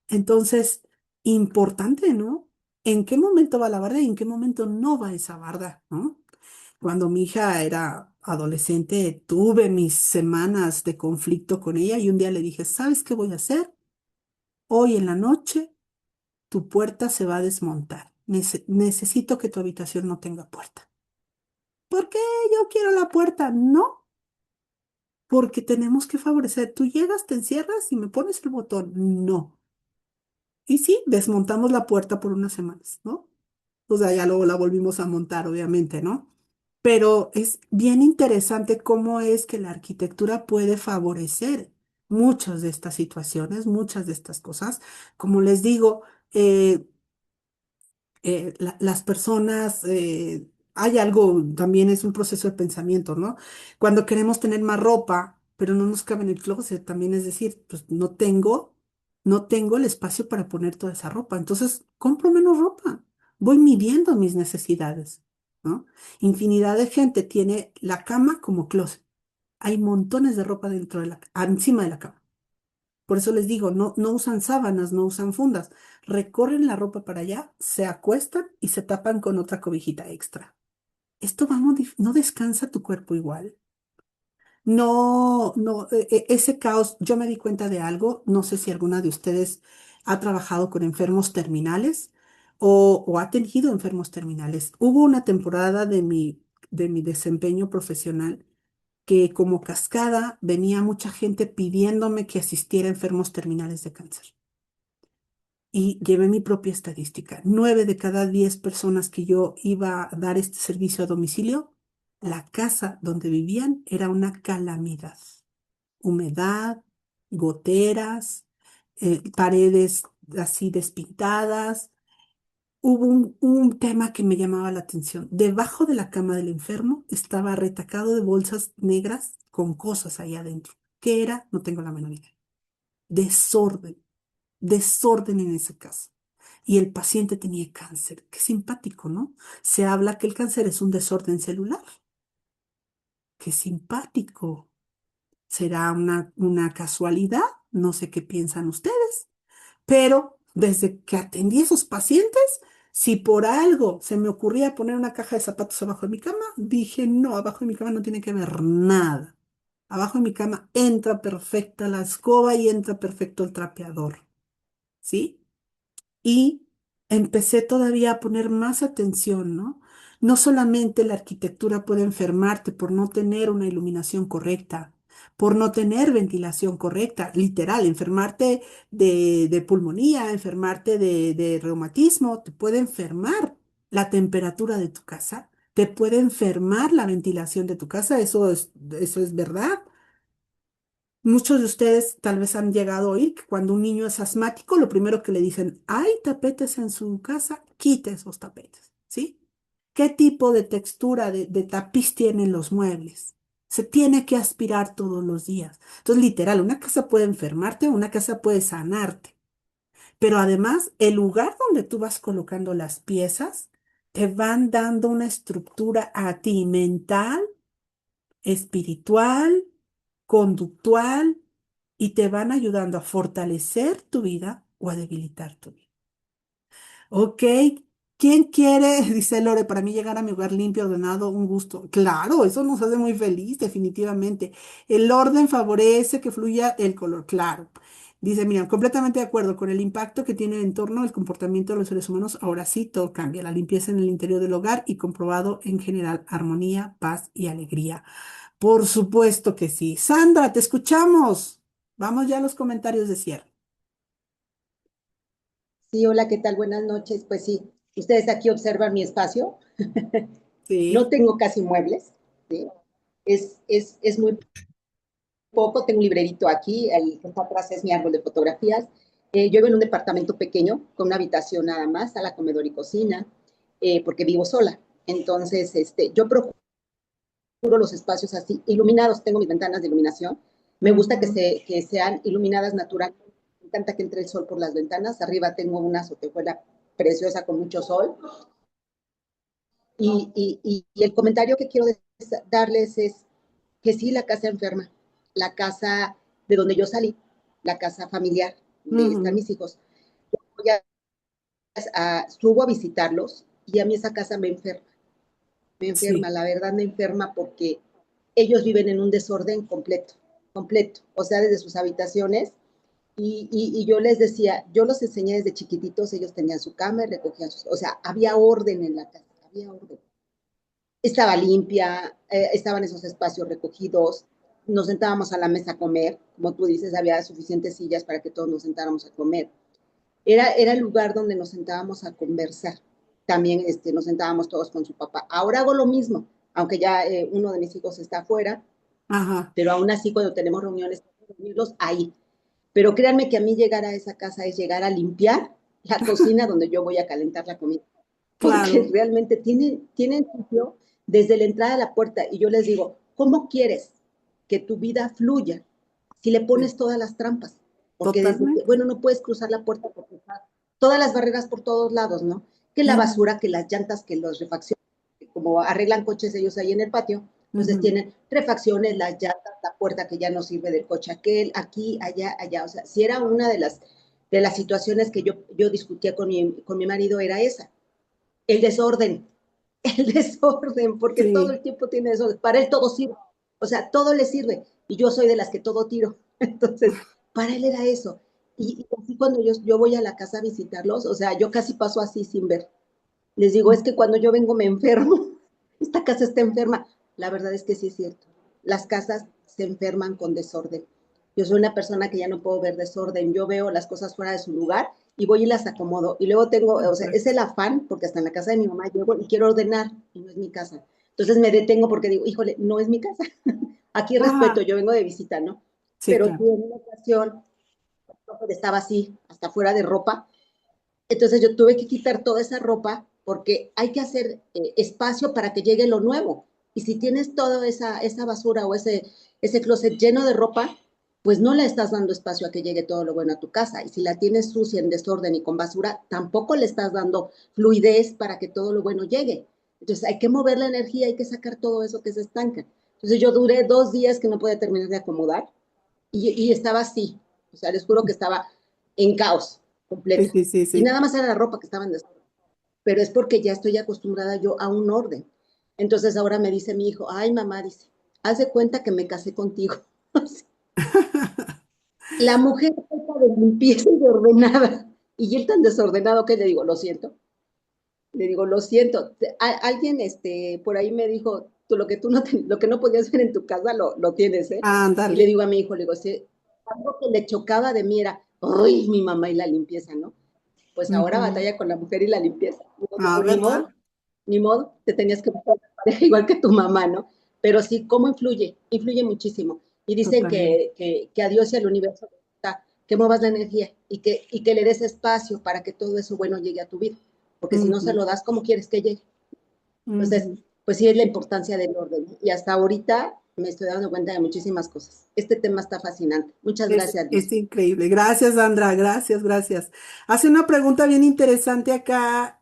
A: Entonces, importante, ¿no? ¿En qué momento va la barda y en qué momento no va esa barda, ¿no? Cuando mi hija era adolescente, tuve mis semanas de conflicto con ella y un día le dije, ¿sabes qué voy a hacer? Hoy en la noche tu puerta se va a desmontar. Necesito que tu habitación no tenga puerta. ¿Por qué yo quiero la puerta? No, porque tenemos que favorecer. Tú llegas, te encierras y me pones el botón. No. Y sí, desmontamos la puerta por unas semanas, ¿no? O sea, ya luego la volvimos a montar, obviamente, ¿no? Pero es bien interesante cómo es que la arquitectura puede favorecer muchas de estas situaciones, muchas de estas cosas. Como les digo, eh, las personas, hay algo, también es un proceso de pensamiento, ¿no? Cuando queremos tener más ropa, pero no nos cabe en el closet, también es decir, pues no tengo el espacio para poner toda esa ropa, entonces compro menos ropa, voy midiendo mis necesidades, ¿no? Infinidad de gente tiene la cama como closet, hay montones de ropa dentro de encima de la cama. Por eso les digo, no usan sábanas, no usan fundas. Recorren la ropa para allá, se acuestan y se tapan con otra cobijita extra. Esto no descansa tu cuerpo igual. No, no, ese caos, yo me di cuenta de algo, no sé si alguna de ustedes ha trabajado con enfermos terminales o ha atendido enfermos terminales. Hubo una temporada de mi desempeño profesional que como cascada venía mucha gente pidiéndome que asistiera a enfermos terminales de cáncer. Y llevé mi propia estadística. 9 de cada 10 personas que yo iba a dar este servicio a domicilio, la casa donde vivían era una calamidad. Humedad, goteras, paredes así despintadas. Hubo un tema que me llamaba la atención. Debajo de la cama del enfermo estaba retacado de bolsas negras con cosas ahí adentro. ¿Qué era? No tengo la menor idea. Desorden, desorden en esa casa. Y el paciente tenía cáncer. Qué simpático, ¿no? Se habla que el cáncer es un desorden celular. Qué simpático. ¿Será una casualidad? No sé qué piensan ustedes. Pero desde que atendí a esos pacientes, si por algo se me ocurría poner una caja de zapatos abajo de mi cama, dije, no, abajo de mi cama no tiene que haber nada. Abajo de mi cama entra perfecta la escoba y entra perfecto el trapeador, ¿sí? Y empecé todavía a poner más atención, ¿no? No solamente la arquitectura puede enfermarte por no tener una iluminación correcta, por no tener ventilación correcta, literal, enfermarte de pulmonía, enfermarte de reumatismo, te puede enfermar la temperatura de tu casa, te puede enfermar la ventilación de tu casa, eso es verdad. Muchos de ustedes tal vez han llegado a oír que cuando un niño es asmático, lo primero que le dicen, hay tapetes en su casa, quite esos tapetes, ¿sí? ¿Qué tipo de textura de tapiz tienen los muebles? Se tiene que aspirar todos los días. Entonces, literal, una casa puede enfermarte, una casa puede sanarte, pero además el lugar donde tú vas colocando las piezas te van dando una estructura a ti mental, espiritual, conductual y te van ayudando a fortalecer tu vida o a debilitar tu vida. Ok, ¿quién quiere, dice Lore, para mí llegar a mi hogar limpio, ordenado, un gusto? Claro, eso nos hace muy feliz, definitivamente. El orden favorece que fluya el color, claro. Dice, mira, completamente de acuerdo con el impacto que tiene el entorno, el comportamiento de los seres humanos. Ahora sí, todo cambia. La limpieza en el interior del hogar y comprobado en general armonía, paz y alegría. Por supuesto que sí. Sandra, te escuchamos. Vamos ya a los comentarios de cierre.
C: Sí, hola, ¿qué tal? Buenas noches. Pues sí, ustedes aquí observan mi espacio. No
A: Sí.
C: tengo casi muebles, ¿sí? Es muy poco. Tengo un librerito aquí, el que está atrás es mi árbol de fotografías. Yo vivo en un departamento pequeño, con una habitación nada más, sala, comedor y cocina, porque vivo sola. Entonces, yo procuro los espacios así, iluminados. Tengo mis ventanas de iluminación. Me gusta
A: Ujú.
C: que sean iluminadas naturalmente. Me encanta que entre el sol por las ventanas. Arriba tengo una azotehuela preciosa con mucho sol. Y el comentario que quiero darles es que sí, la casa enferma, la casa de donde yo salí, la casa familiar, donde están
A: Ujú.
C: mis hijos. Voy subo a visitarlos y a mí esa casa me enferma,
A: Sí.
C: la verdad me enferma porque ellos viven en un desorden completo, completo, o sea, desde sus habitaciones. Y yo les decía, yo los enseñé desde chiquititos, ellos tenían su cama y recogían sus, o sea, había orden en la casa, había orden. Estaba limpia, estaban esos espacios recogidos, nos sentábamos a la mesa a comer, como tú dices, había suficientes sillas para que todos nos sentáramos a comer. Era el lugar donde nos sentábamos a conversar. También nos sentábamos todos con su papá. Ahora hago lo mismo, aunque ya uno de mis hijos está afuera,
A: Ajá.
C: pero aún así cuando tenemos reuniones, reunirlos ahí. Pero créanme que a mí llegar a esa casa es llegar a limpiar la cocina donde yo voy a calentar la comida, porque
A: Claro.
C: realmente tienen sitio desde la entrada de la puerta. Y yo les digo, ¿cómo quieres que tu vida fluya si le
A: Sí.
C: pones todas las trampas? Porque desde que,
A: Totalmente.
C: bueno, no puedes cruzar la puerta porque está todas las barreras por todos lados, ¿no? Que la
A: Ujú.
C: basura, que las llantas, que las refacciones, como arreglan coches ellos ahí en el patio, entonces
A: Ujú.
C: tienen refacciones, las llantas, la puerta que ya no sirve del coche aquel, aquí, allá, allá. O sea, si era una de las situaciones que yo discutía con mi marido, era esa, el desorden, el desorden, porque todo
A: Sí.
C: el tiempo tiene desorden. Para él todo sirve, o sea, todo le sirve. Y yo soy de las que todo tiro. Entonces, para él era eso. y así cuando yo voy a la casa a visitarlos, o sea, yo casi paso así sin ver. Les digo, es que cuando yo vengo me enfermo, esta casa está enferma. La verdad es que sí es cierto. Las casas se enferman con desorden. Yo soy una persona que ya no puedo ver desorden. Yo veo las cosas fuera de su lugar y voy y las acomodo. Y luego tengo, o sea, es
A: Exacto.
C: el afán, porque hasta en la casa de mi mamá llego y quiero ordenar y no es mi casa. Entonces me detengo porque digo, híjole, no es mi casa. Aquí respeto,
A: Ajá,
C: yo vengo de visita, ¿no?
A: sí,
C: Pero
A: claro.
C: tuve una ocasión, estaba así, hasta fuera de ropa, entonces yo tuve que quitar toda esa ropa porque hay que hacer espacio para que llegue lo nuevo. Y si tienes toda esa basura o ese closet lleno de ropa, pues no le estás dando espacio a que llegue todo lo bueno a tu casa. Y si la tienes sucia, en desorden y con basura, tampoco le estás dando fluidez para que todo lo bueno llegue. Entonces hay que mover la energía, hay que sacar todo eso que se estanca. Entonces yo duré 2 días que no podía terminar de acomodar y estaba así. O sea, les juro que estaba en caos
A: Sí,
C: completo.
A: sí, sí,
C: Y
A: sí.
C: nada más era la ropa que estaba en desorden. Pero es porque ya estoy acostumbrada yo a un orden. Entonces ahora me dice mi hijo, ay mamá, dice, haz de cuenta que me casé contigo. La mujer está de limpieza y de ordenada. Y él tan desordenado que le digo, lo siento. Le digo, lo siento. Alguien por ahí me dijo, tú, lo que no podías ver en tu casa lo tienes, ¿eh? Y le
A: Ándale.
C: digo a mi hijo, le digo, sí, algo que le chocaba de mí era, ay, mi mamá y la limpieza, ¿no? Pues ahora
A: Ujú.
C: batalla con la mujer y la limpieza.
A: Ah,
C: Digo,
A: ¿verdad?
C: ni modo, te tenías que buscar una pareja igual que tu mamá, ¿no? Pero sí, ¿cómo influye? Influye muchísimo. Y dicen
A: Totalmente.
C: que a Dios y al universo le gusta que muevas la energía y que le des espacio para que todo eso bueno llegue a tu vida. Porque si no se
A: Ujú,
C: lo das, ¿cómo quieres que llegue? Entonces,
A: ujú.
C: pues sí es la importancia del orden. Y hasta ahorita me estoy dando cuenta de muchísimas cosas. Este tema está fascinante. Muchas gracias,
A: Es
C: Luz.
A: increíble. Gracias, Sandra. Gracias, gracias. Hace una pregunta bien interesante acá.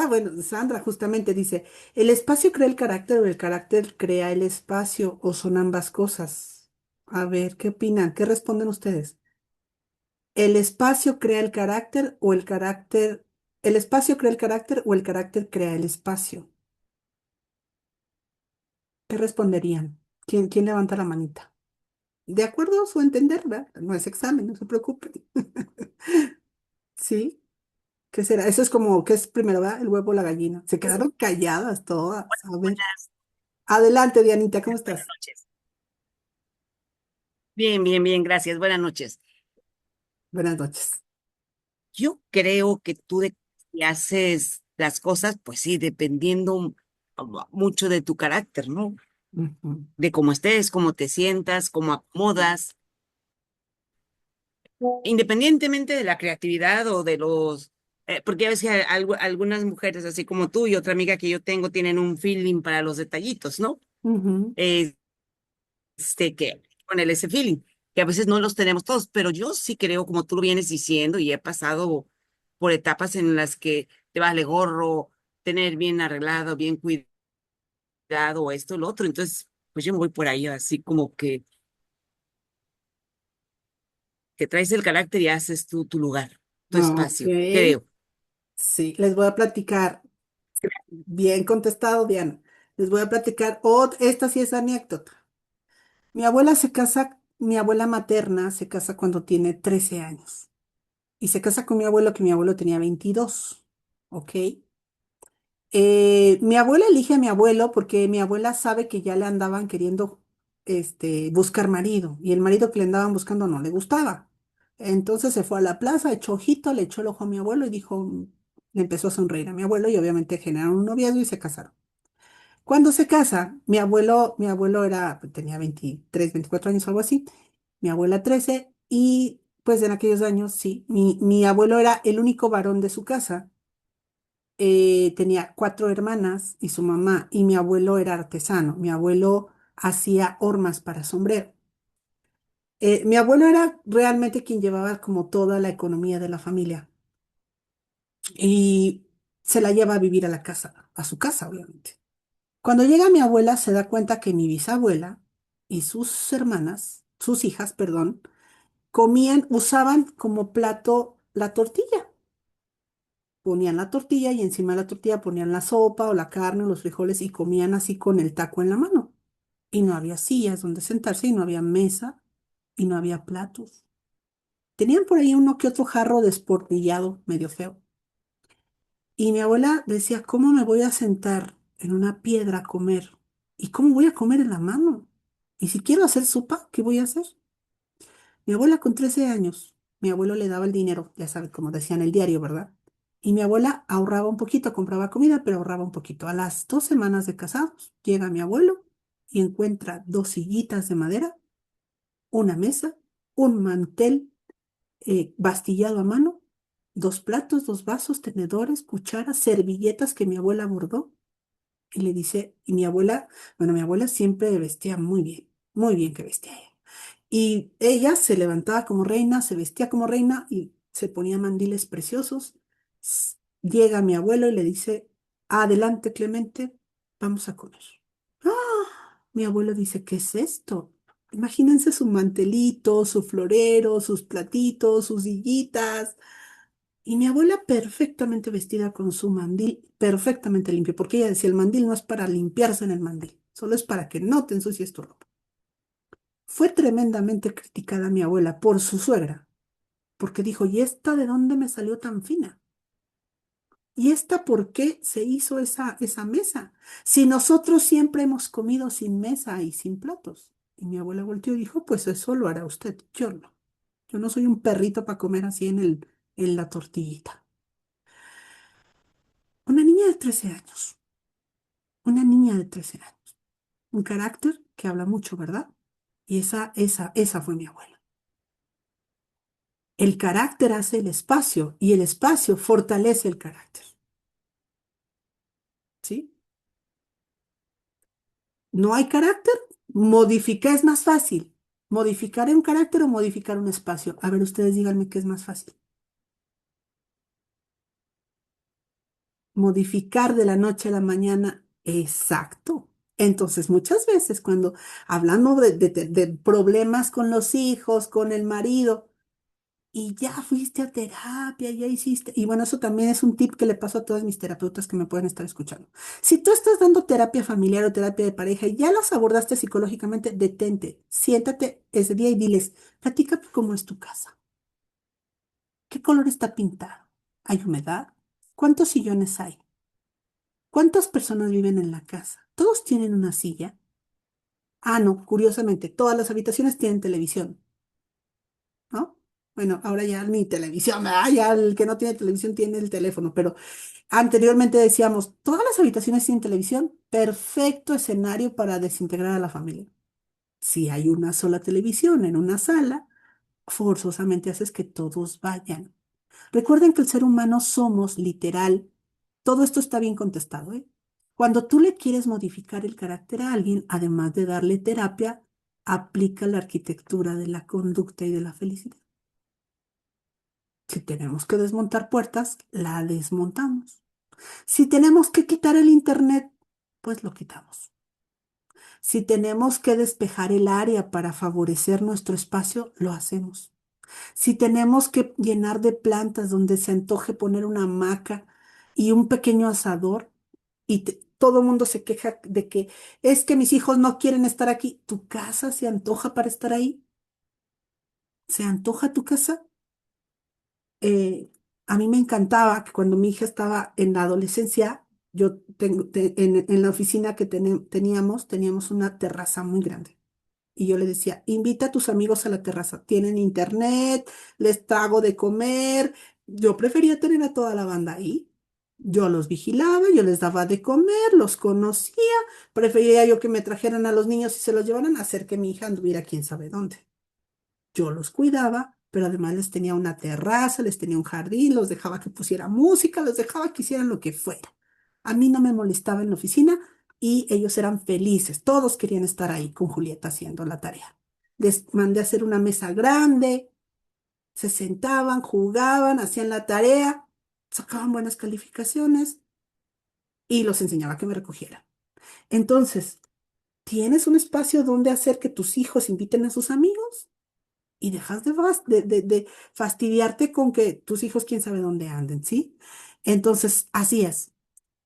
A: Bueno, Sandra justamente dice, ¿el espacio crea el carácter o el carácter crea el espacio o son ambas cosas? A ver, ¿qué opinan? ¿Qué responden ustedes? ¿El espacio crea el carácter o el carácter, el espacio crea el carácter o el carácter crea el espacio? ¿Qué responderían? ¿Quién levanta la manita? De acuerdo a su entender, ¿verdad? No es examen, no se preocupe. ¿Sí? ¿Qué será? Eso es como, ¿qué es primero, verdad? El huevo o la gallina. Se quedaron calladas todas. A ver. Adelante, Dianita, ¿cómo
D: Buenas
A: estás?
D: noches. Bien, bien, bien, gracias. Buenas noches.
A: Buenas noches.
D: Yo creo que si haces las cosas, pues sí, dependiendo mucho de tu carácter, ¿no?
A: Ujú,
D: De cómo estés, cómo te sientas, cómo acomodas, independientemente de la creatividad o de porque a veces algunas mujeres, así como tú y otra amiga que yo tengo, tienen un feeling para los detallitos, ¿no?
A: ujú.
D: Que ponerle ese feeling, que a veces no los tenemos todos, pero yo sí creo, como tú lo vienes diciendo, y he pasado por etapas en las que te vale gorro, tener bien arreglado, bien cuidado, esto, lo otro, entonces, pues yo me voy por ahí, así como que traes el carácter y haces tu lugar, tu
A: Ok.
D: espacio, creo.
A: Sí, les voy a platicar. Bien contestado, Diana. Les voy a platicar. Esta sí es anécdota. Mi abuela materna se casa cuando tiene 13 años. Y se casa con mi abuelo, que mi abuelo tenía 22. ¿Ok? Mi abuela elige a mi abuelo porque mi abuela sabe que ya le andaban queriendo buscar marido y el marido que le andaban buscando no le gustaba. Entonces se fue a la plaza, echó ojito, le echó el ojo a mi abuelo y dijo, le empezó a sonreír a mi abuelo y obviamente generaron un noviazgo y se casaron. Cuando se casa, mi abuelo tenía 23, 24 años, algo así, mi abuela 13 y pues en aquellos años, sí, mi abuelo era el único varón de su casa. Tenía 4 hermanas y su mamá, y mi abuelo era artesano. Mi abuelo hacía hormas para sombrero. Mi abuelo era realmente quien llevaba como toda la economía de la familia y se la lleva a vivir a la casa, a su casa, obviamente. Cuando llega mi abuela, se da cuenta que mi bisabuela y sus hermanas, sus hijas, perdón, usaban como plato la tortilla. Ponían la tortilla y encima de la tortilla ponían la sopa o la carne o los frijoles y comían así con el taco en la mano. Y no había sillas donde sentarse y no había mesa y no había platos. Tenían por ahí uno que otro jarro desportillado, medio feo. Y mi abuela decía, ¿cómo me voy a sentar en una piedra a comer? ¿Y cómo voy a comer en la mano? Y si quiero hacer sopa, ¿qué voy a hacer? Mi abuela con 13 años, mi abuelo le daba el dinero, ya sabes, como decía en el diario, ¿verdad? Y mi abuela ahorraba un poquito, compraba comida, pero ahorraba un poquito. A las 2 semanas de casados, llega mi abuelo y encuentra dos sillitas de madera, una mesa, un mantel bastillado a mano, dos platos, dos vasos, tenedores, cucharas, servilletas que mi abuela bordó. Y le dice, y mi abuela, bueno, mi abuela siempre vestía muy bien que vestía ella. Y ella se levantaba como reina, se vestía como reina y se ponía mandiles preciosos. Llega mi abuelo y le dice, adelante, Clemente, vamos a comer. ¡Ah! Mi abuelo dice, ¿qué es esto? Imagínense su mantelito, su florero, sus platitos, sus sillitas. Y mi abuela perfectamente vestida con su mandil, perfectamente limpio, porque ella decía, el mandil no es para limpiarse en el mandil, solo es para que no te ensucies tu ropa. Fue tremendamente criticada mi abuela por su suegra, porque dijo, ¿y esta de dónde me salió tan fina? ¿Y esta por qué se hizo esa mesa? Si nosotros siempre hemos comido sin mesa y sin platos. Y mi abuela volteó y dijo, pues eso lo hará usted, yo no. Yo no soy un perrito para comer así en la tortillita. Una niña de 13 años, una niña de 13 años, un carácter que habla mucho, ¿verdad? Y esa fue mi abuela. El carácter hace el espacio y el espacio fortalece el carácter, ¿sí? No hay carácter, modificar es más fácil. Modificar un carácter o modificar un espacio. A ver, ustedes díganme qué es más fácil. Modificar de la noche a la mañana. Exacto. Entonces, muchas veces cuando hablamos de problemas con los hijos, con el marido, y ya fuiste a terapia, ya hiciste. Y bueno, eso también es un tip que le paso a todas mis terapeutas que me pueden estar escuchando. Si tú estás dando terapia familiar o terapia de pareja y ya las abordaste psicológicamente, detente, siéntate ese día y diles, platícame cómo es tu casa. ¿Qué color está pintado? ¿Hay humedad? ¿Cuántos sillones hay? ¿Cuántas personas viven en la casa? ¿Todos tienen una silla? Ah, no, curiosamente, todas las habitaciones tienen televisión. ¿No? Bueno, ahora ya ni televisión, ¿verdad? Ya el que no tiene televisión tiene el teléfono, pero anteriormente decíamos, todas las habitaciones tienen televisión, perfecto escenario para desintegrar a la familia. Si hay una sola televisión en una sala, forzosamente haces que todos vayan. Recuerden que el ser humano somos literal. Todo esto está bien contestado, ¿eh? Cuando tú le quieres modificar el carácter a alguien, además de darle terapia, aplica la arquitectura de la conducta y de la felicidad. Si tenemos que desmontar puertas, la desmontamos. Si tenemos que quitar el internet, pues lo quitamos. Si tenemos que despejar el área para favorecer nuestro espacio, lo hacemos. Si tenemos que llenar de plantas donde se antoje poner una hamaca y un pequeño asador y todo el mundo se queja de que es que mis hijos no quieren estar aquí, ¿tu casa se antoja para estar ahí? ¿Se antoja tu casa? eh, a mí me encantaba que cuando mi hija estaba en la adolescencia, yo en la oficina que teníamos una terraza muy grande. Y yo le decía, invita a tus amigos a la terraza. Tienen internet, les trago de comer. Yo prefería tener a toda la banda ahí. Yo los vigilaba, yo les daba de comer, los conocía. Prefería yo que me trajeran a los niños y se los llevaran a hacer que mi hija anduviera quién sabe dónde. Yo los cuidaba, pero además les tenía una terraza, les tenía un jardín, los dejaba que pusiera música, los dejaba que hicieran lo que fuera. A mí no me molestaba en la oficina y ellos eran felices. Todos querían estar ahí con Julieta haciendo la tarea. Les mandé a hacer una mesa grande, se sentaban, jugaban, hacían la tarea, sacaban buenas calificaciones y los enseñaba a que me recogieran. Entonces, ¿tienes un espacio donde hacer que tus hijos inviten a sus amigos? Y dejas de fastidiarte con que tus hijos quién sabe dónde anden, ¿sí? Entonces, así es.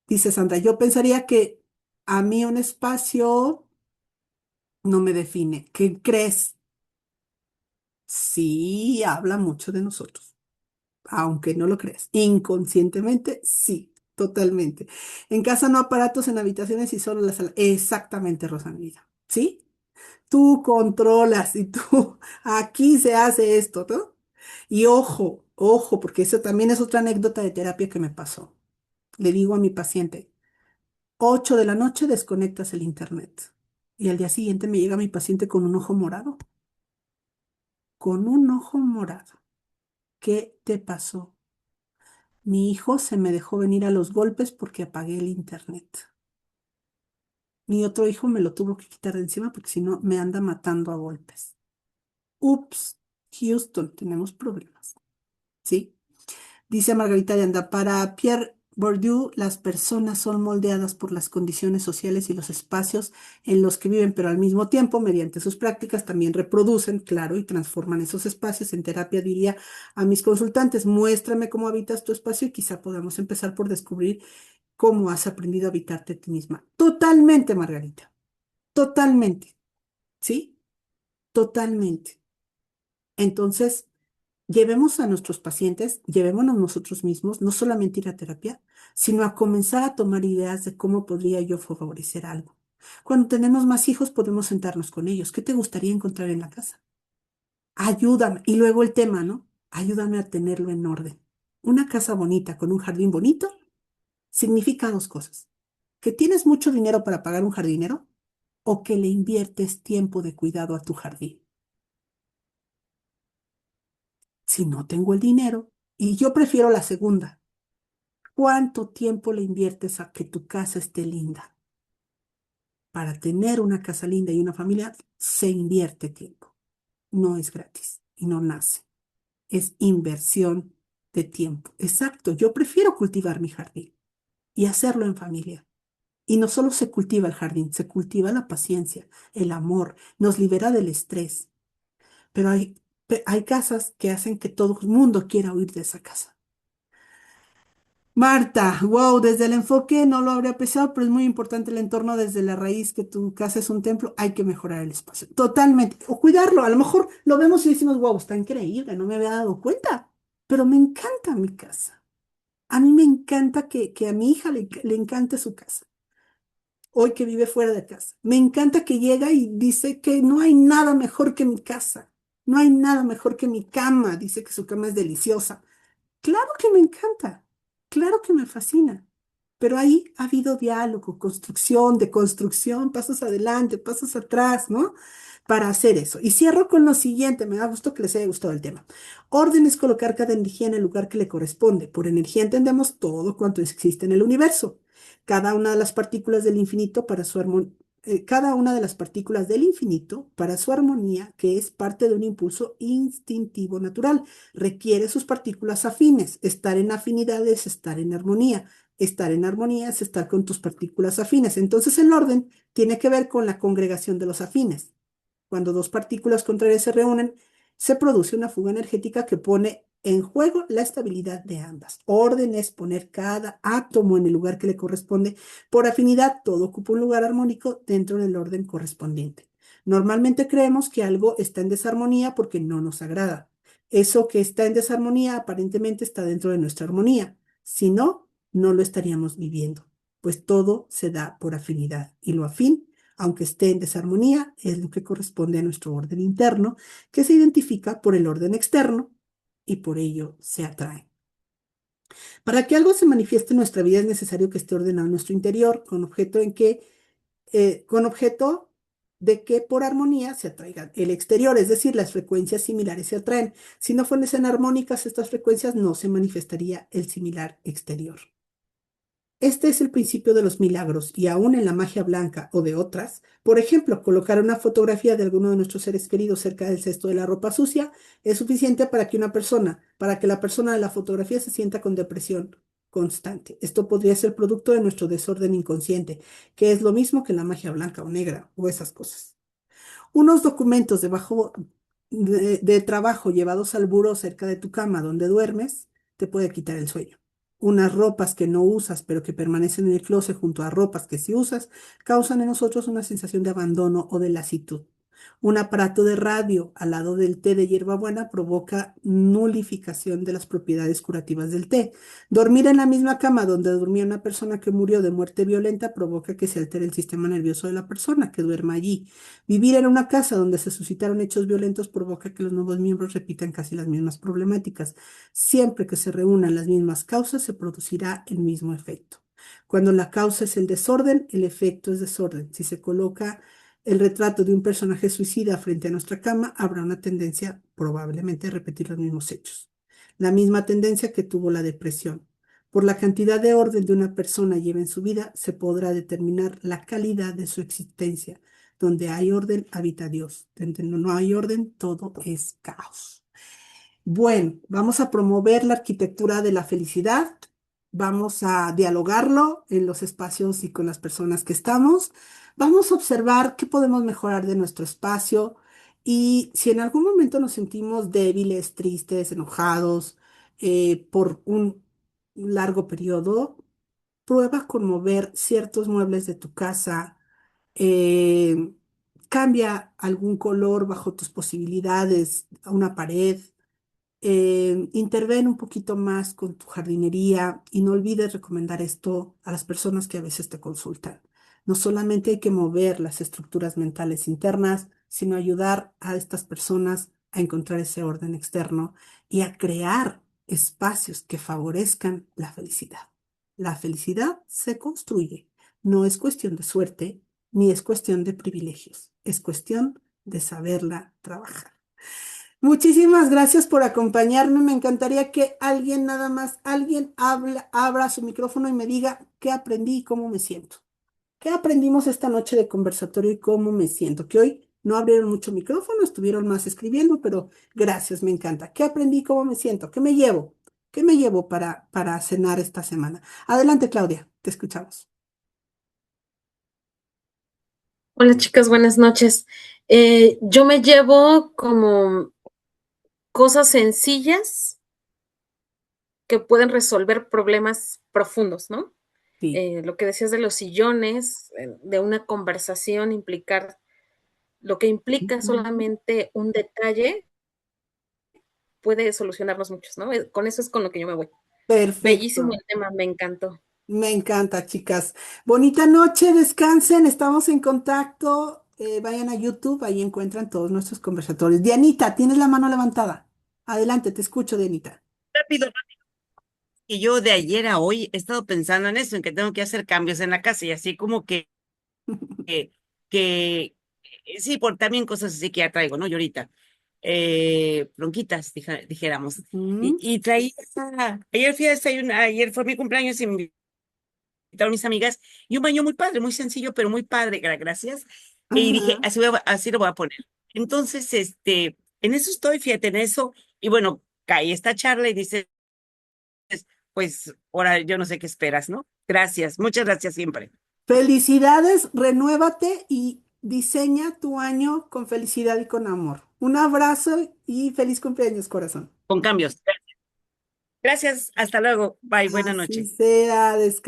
A: Dice Sandra, yo pensaría que a mí un espacio no me define. ¿Qué crees? Sí, habla mucho de nosotros, aunque no lo creas. Inconscientemente, sí, totalmente. En casa no aparatos, en habitaciones y solo la sala. Exactamente, Rosanita. ¿Sí? Tú controlas y tú, aquí se hace esto, ¿no? Y ojo, ojo, porque eso también es otra anécdota de terapia que me pasó. Le digo a mi paciente, 8 de la noche desconectas el internet. Y al día siguiente me llega mi paciente con un ojo morado, con un ojo morado. ¿Qué te pasó? Mi hijo se me dejó venir a los golpes porque apagué el internet. Mi otro hijo me lo tuvo que quitar de encima porque si no me anda matando a golpes. Ups, Houston, tenemos problemas. ¿Sí? Dice Margarita Yanda, para Pierre Bourdieu, las personas son moldeadas por las condiciones sociales y los espacios en los que viven, pero al mismo tiempo, mediante sus prácticas, también reproducen, claro, y transforman esos espacios. En terapia diría a mis consultantes, muéstrame cómo habitas tu espacio y quizá podamos empezar por descubrir cómo has aprendido a habitarte a ti misma. Totalmente, Margarita, totalmente, ¿sí? Totalmente. Entonces, llevemos a nuestros pacientes, llevémonos nosotros mismos, no solamente ir a terapia, sino a comenzar a tomar ideas de cómo podría yo favorecer algo. Cuando tenemos más hijos, podemos sentarnos con ellos. ¿Qué te gustaría encontrar en la casa? Ayúdame. Y luego el tema, ¿no? Ayúdame a tenerlo en orden. Una casa bonita con un jardín bonito significa dos cosas. Que tienes mucho dinero para pagar un jardinero o que le inviertes tiempo de cuidado a tu jardín. Si no tengo el dinero, y yo prefiero la segunda. ¿Cuánto tiempo le inviertes a que tu casa esté linda? Para tener una casa linda y una familia se invierte tiempo. No es gratis y no nace. Es inversión de tiempo. Exacto, yo prefiero cultivar mi jardín y hacerlo en familia. Y no solo se cultiva el jardín, se cultiva la paciencia, el amor, nos libera del estrés. Pero hay casas que hacen que todo el mundo quiera huir de esa casa. Marta, wow, desde el enfoque no lo habría pensado, pero es muy importante el entorno desde la raíz, que tu casa es un templo, hay que mejorar el espacio. Totalmente. O cuidarlo, a lo mejor lo vemos y decimos, wow, está increíble, no me había dado cuenta, pero me encanta mi casa. A mí me encanta que a mi hija le encante su casa, hoy que vive fuera de casa. Me encanta que llega y dice que no hay nada mejor que mi casa, no hay nada mejor que mi cama, dice que su cama es deliciosa. Claro que me encanta, claro que me fascina, pero ahí ha habido diálogo, construcción, deconstrucción, pasos adelante, pasos atrás, ¿no? Para hacer eso. Y cierro con lo siguiente, me da gusto que les haya gustado el tema. Orden es colocar cada energía en el lugar que le corresponde. Por energía entendemos todo cuanto existe en el universo. Cada una de las partículas del infinito para su armonía. Cada una de las partículas del infinito, para su armonía, que es parte de un impulso instintivo natural, requiere sus partículas afines. Estar en afinidad es estar en armonía. Estar en armonía es estar con tus partículas afines. Entonces el orden tiene que ver con la congregación de los afines. Cuando dos partículas contrarias se reúnen, se produce una fuga energética que pone en juego la estabilidad de ambas. Orden es poner cada átomo en el lugar que le corresponde. Por afinidad, todo ocupa un lugar armónico dentro del orden correspondiente. Normalmente creemos que algo está en desarmonía porque no nos agrada. Eso que está en desarmonía aparentemente está dentro de nuestra armonía. Si no, no lo estaríamos viviendo, pues todo se da por afinidad y lo afín, aunque esté en desarmonía, es lo que corresponde a nuestro orden interno, que se identifica por el orden externo y por ello se atrae. Para que algo se manifieste en nuestra vida es necesario que esté ordenado en nuestro interior, con objeto de que por armonía se atraigan el exterior, es decir, las frecuencias similares se atraen. Si no fuesen armónicas estas frecuencias, no se manifestaría el similar exterior. Este es el principio de los milagros y aún en la magia blanca o de otras, por ejemplo, colocar una fotografía de alguno de nuestros seres queridos cerca del cesto de la ropa sucia es suficiente para que la persona de la fotografía se sienta con depresión constante. Esto podría ser producto de nuestro desorden inconsciente, que es lo mismo que la magia blanca o negra o esas cosas. Unos documentos de trabajo llevados al buró cerca de tu cama donde duermes te puede quitar el sueño. Unas ropas que no usas pero que permanecen en el closet junto a ropas que sí usas causan en nosotros una sensación de abandono o de lasitud. Un aparato de radio al lado del té de hierbabuena provoca nulificación de las propiedades curativas del té. Dormir en la misma cama donde dormía una persona que murió de muerte violenta provoca que se altere el sistema nervioso de la persona que duerma allí. Vivir en una casa donde se suscitaron hechos violentos provoca que los nuevos miembros repitan casi las mismas problemáticas. Siempre que se reúnan las mismas causas, se producirá el mismo efecto. Cuando la causa es el desorden, el efecto es desorden. Si se coloca el retrato de un personaje suicida frente a nuestra cama, habrá una tendencia probablemente a repetir los mismos hechos. La misma tendencia que tuvo la depresión. Por la cantidad de orden de una persona lleva en su vida, se podrá determinar la calidad de su existencia. Donde hay orden, habita Dios. Donde no hay orden, todo es caos. Bueno, vamos a promover la arquitectura de la felicidad, vamos a dialogarlo en los espacios y con las personas que estamos, vamos a observar qué podemos mejorar de nuestro espacio y si en algún momento nos sentimos débiles, tristes, enojados por un largo periodo, prueba con mover ciertos muebles de tu casa, eh, cambia algún color bajo tus posibilidades, a una pared, interven un poquito más con tu jardinería y no olvides recomendar esto a las personas que a veces te consultan. No solamente hay que mover las estructuras mentales internas, sino ayudar a estas personas a encontrar ese orden externo y a crear espacios que favorezcan la felicidad. La felicidad se construye, no es cuestión de suerte ni es cuestión de privilegios, es cuestión de saberla trabajar. Muchísimas gracias por acompañarme. Me encantaría que alguien, nada más, alguien abra su micrófono y me diga qué aprendí y cómo me siento. ¿Qué aprendimos esta noche de conversatorio y cómo me siento? Que hoy no abrieron mucho micrófono, estuvieron más escribiendo, pero gracias, me encanta. ¿Qué aprendí y cómo me siento? ¿Qué me llevo? ¿Qué me llevo para cenar esta semana? Adelante, Claudia, te escuchamos.
E: Hola chicas, buenas noches. Yo me llevo como cosas sencillas que pueden resolver problemas profundos, ¿no?
A: Sí.
E: Lo que decías de los sillones, de una conversación, implicar lo que implica
A: Ujú.
E: solamente un detalle, puede solucionarnos muchos, ¿no? Con eso es con lo que yo me voy. Bellísimo
A: Perfecto.
E: el tema, me encantó.
A: Me encanta, chicas. Bonita noche, descansen, estamos en contacto. Vayan a YouTube, ahí encuentran todos nuestros conversatorios. Dianita, tienes la mano levantada. Adelante, te escucho, Dianita.
D: Rápido, y yo de ayer a hoy he estado pensando en eso, en que tengo que hacer cambios en la casa y así como que, que sí, por también cosas así que ya traigo, ¿no? Yo ahorita, bronquitas, dijéramos.
A: Ujú.
D: Y traía, ayer fui a desayunar, ayer fue mi cumpleaños y me invitaron mis amigas y un baño muy padre, muy sencillo, pero muy padre, gracias. Y dije,
A: Ajá.
D: así lo voy a poner. Entonces, en eso estoy, fíjate, en eso. Y bueno, caí esta charla y dices, pues, ahora yo no sé qué esperas, ¿no? Gracias, muchas gracias siempre.
A: Felicidades, renuévate y diseña tu año con felicidad y con amor. Un abrazo y feliz cumpleaños, corazón.
D: Con cambios. Gracias, hasta luego. Bye, buena
A: Así
D: noche.
A: sea, descansa.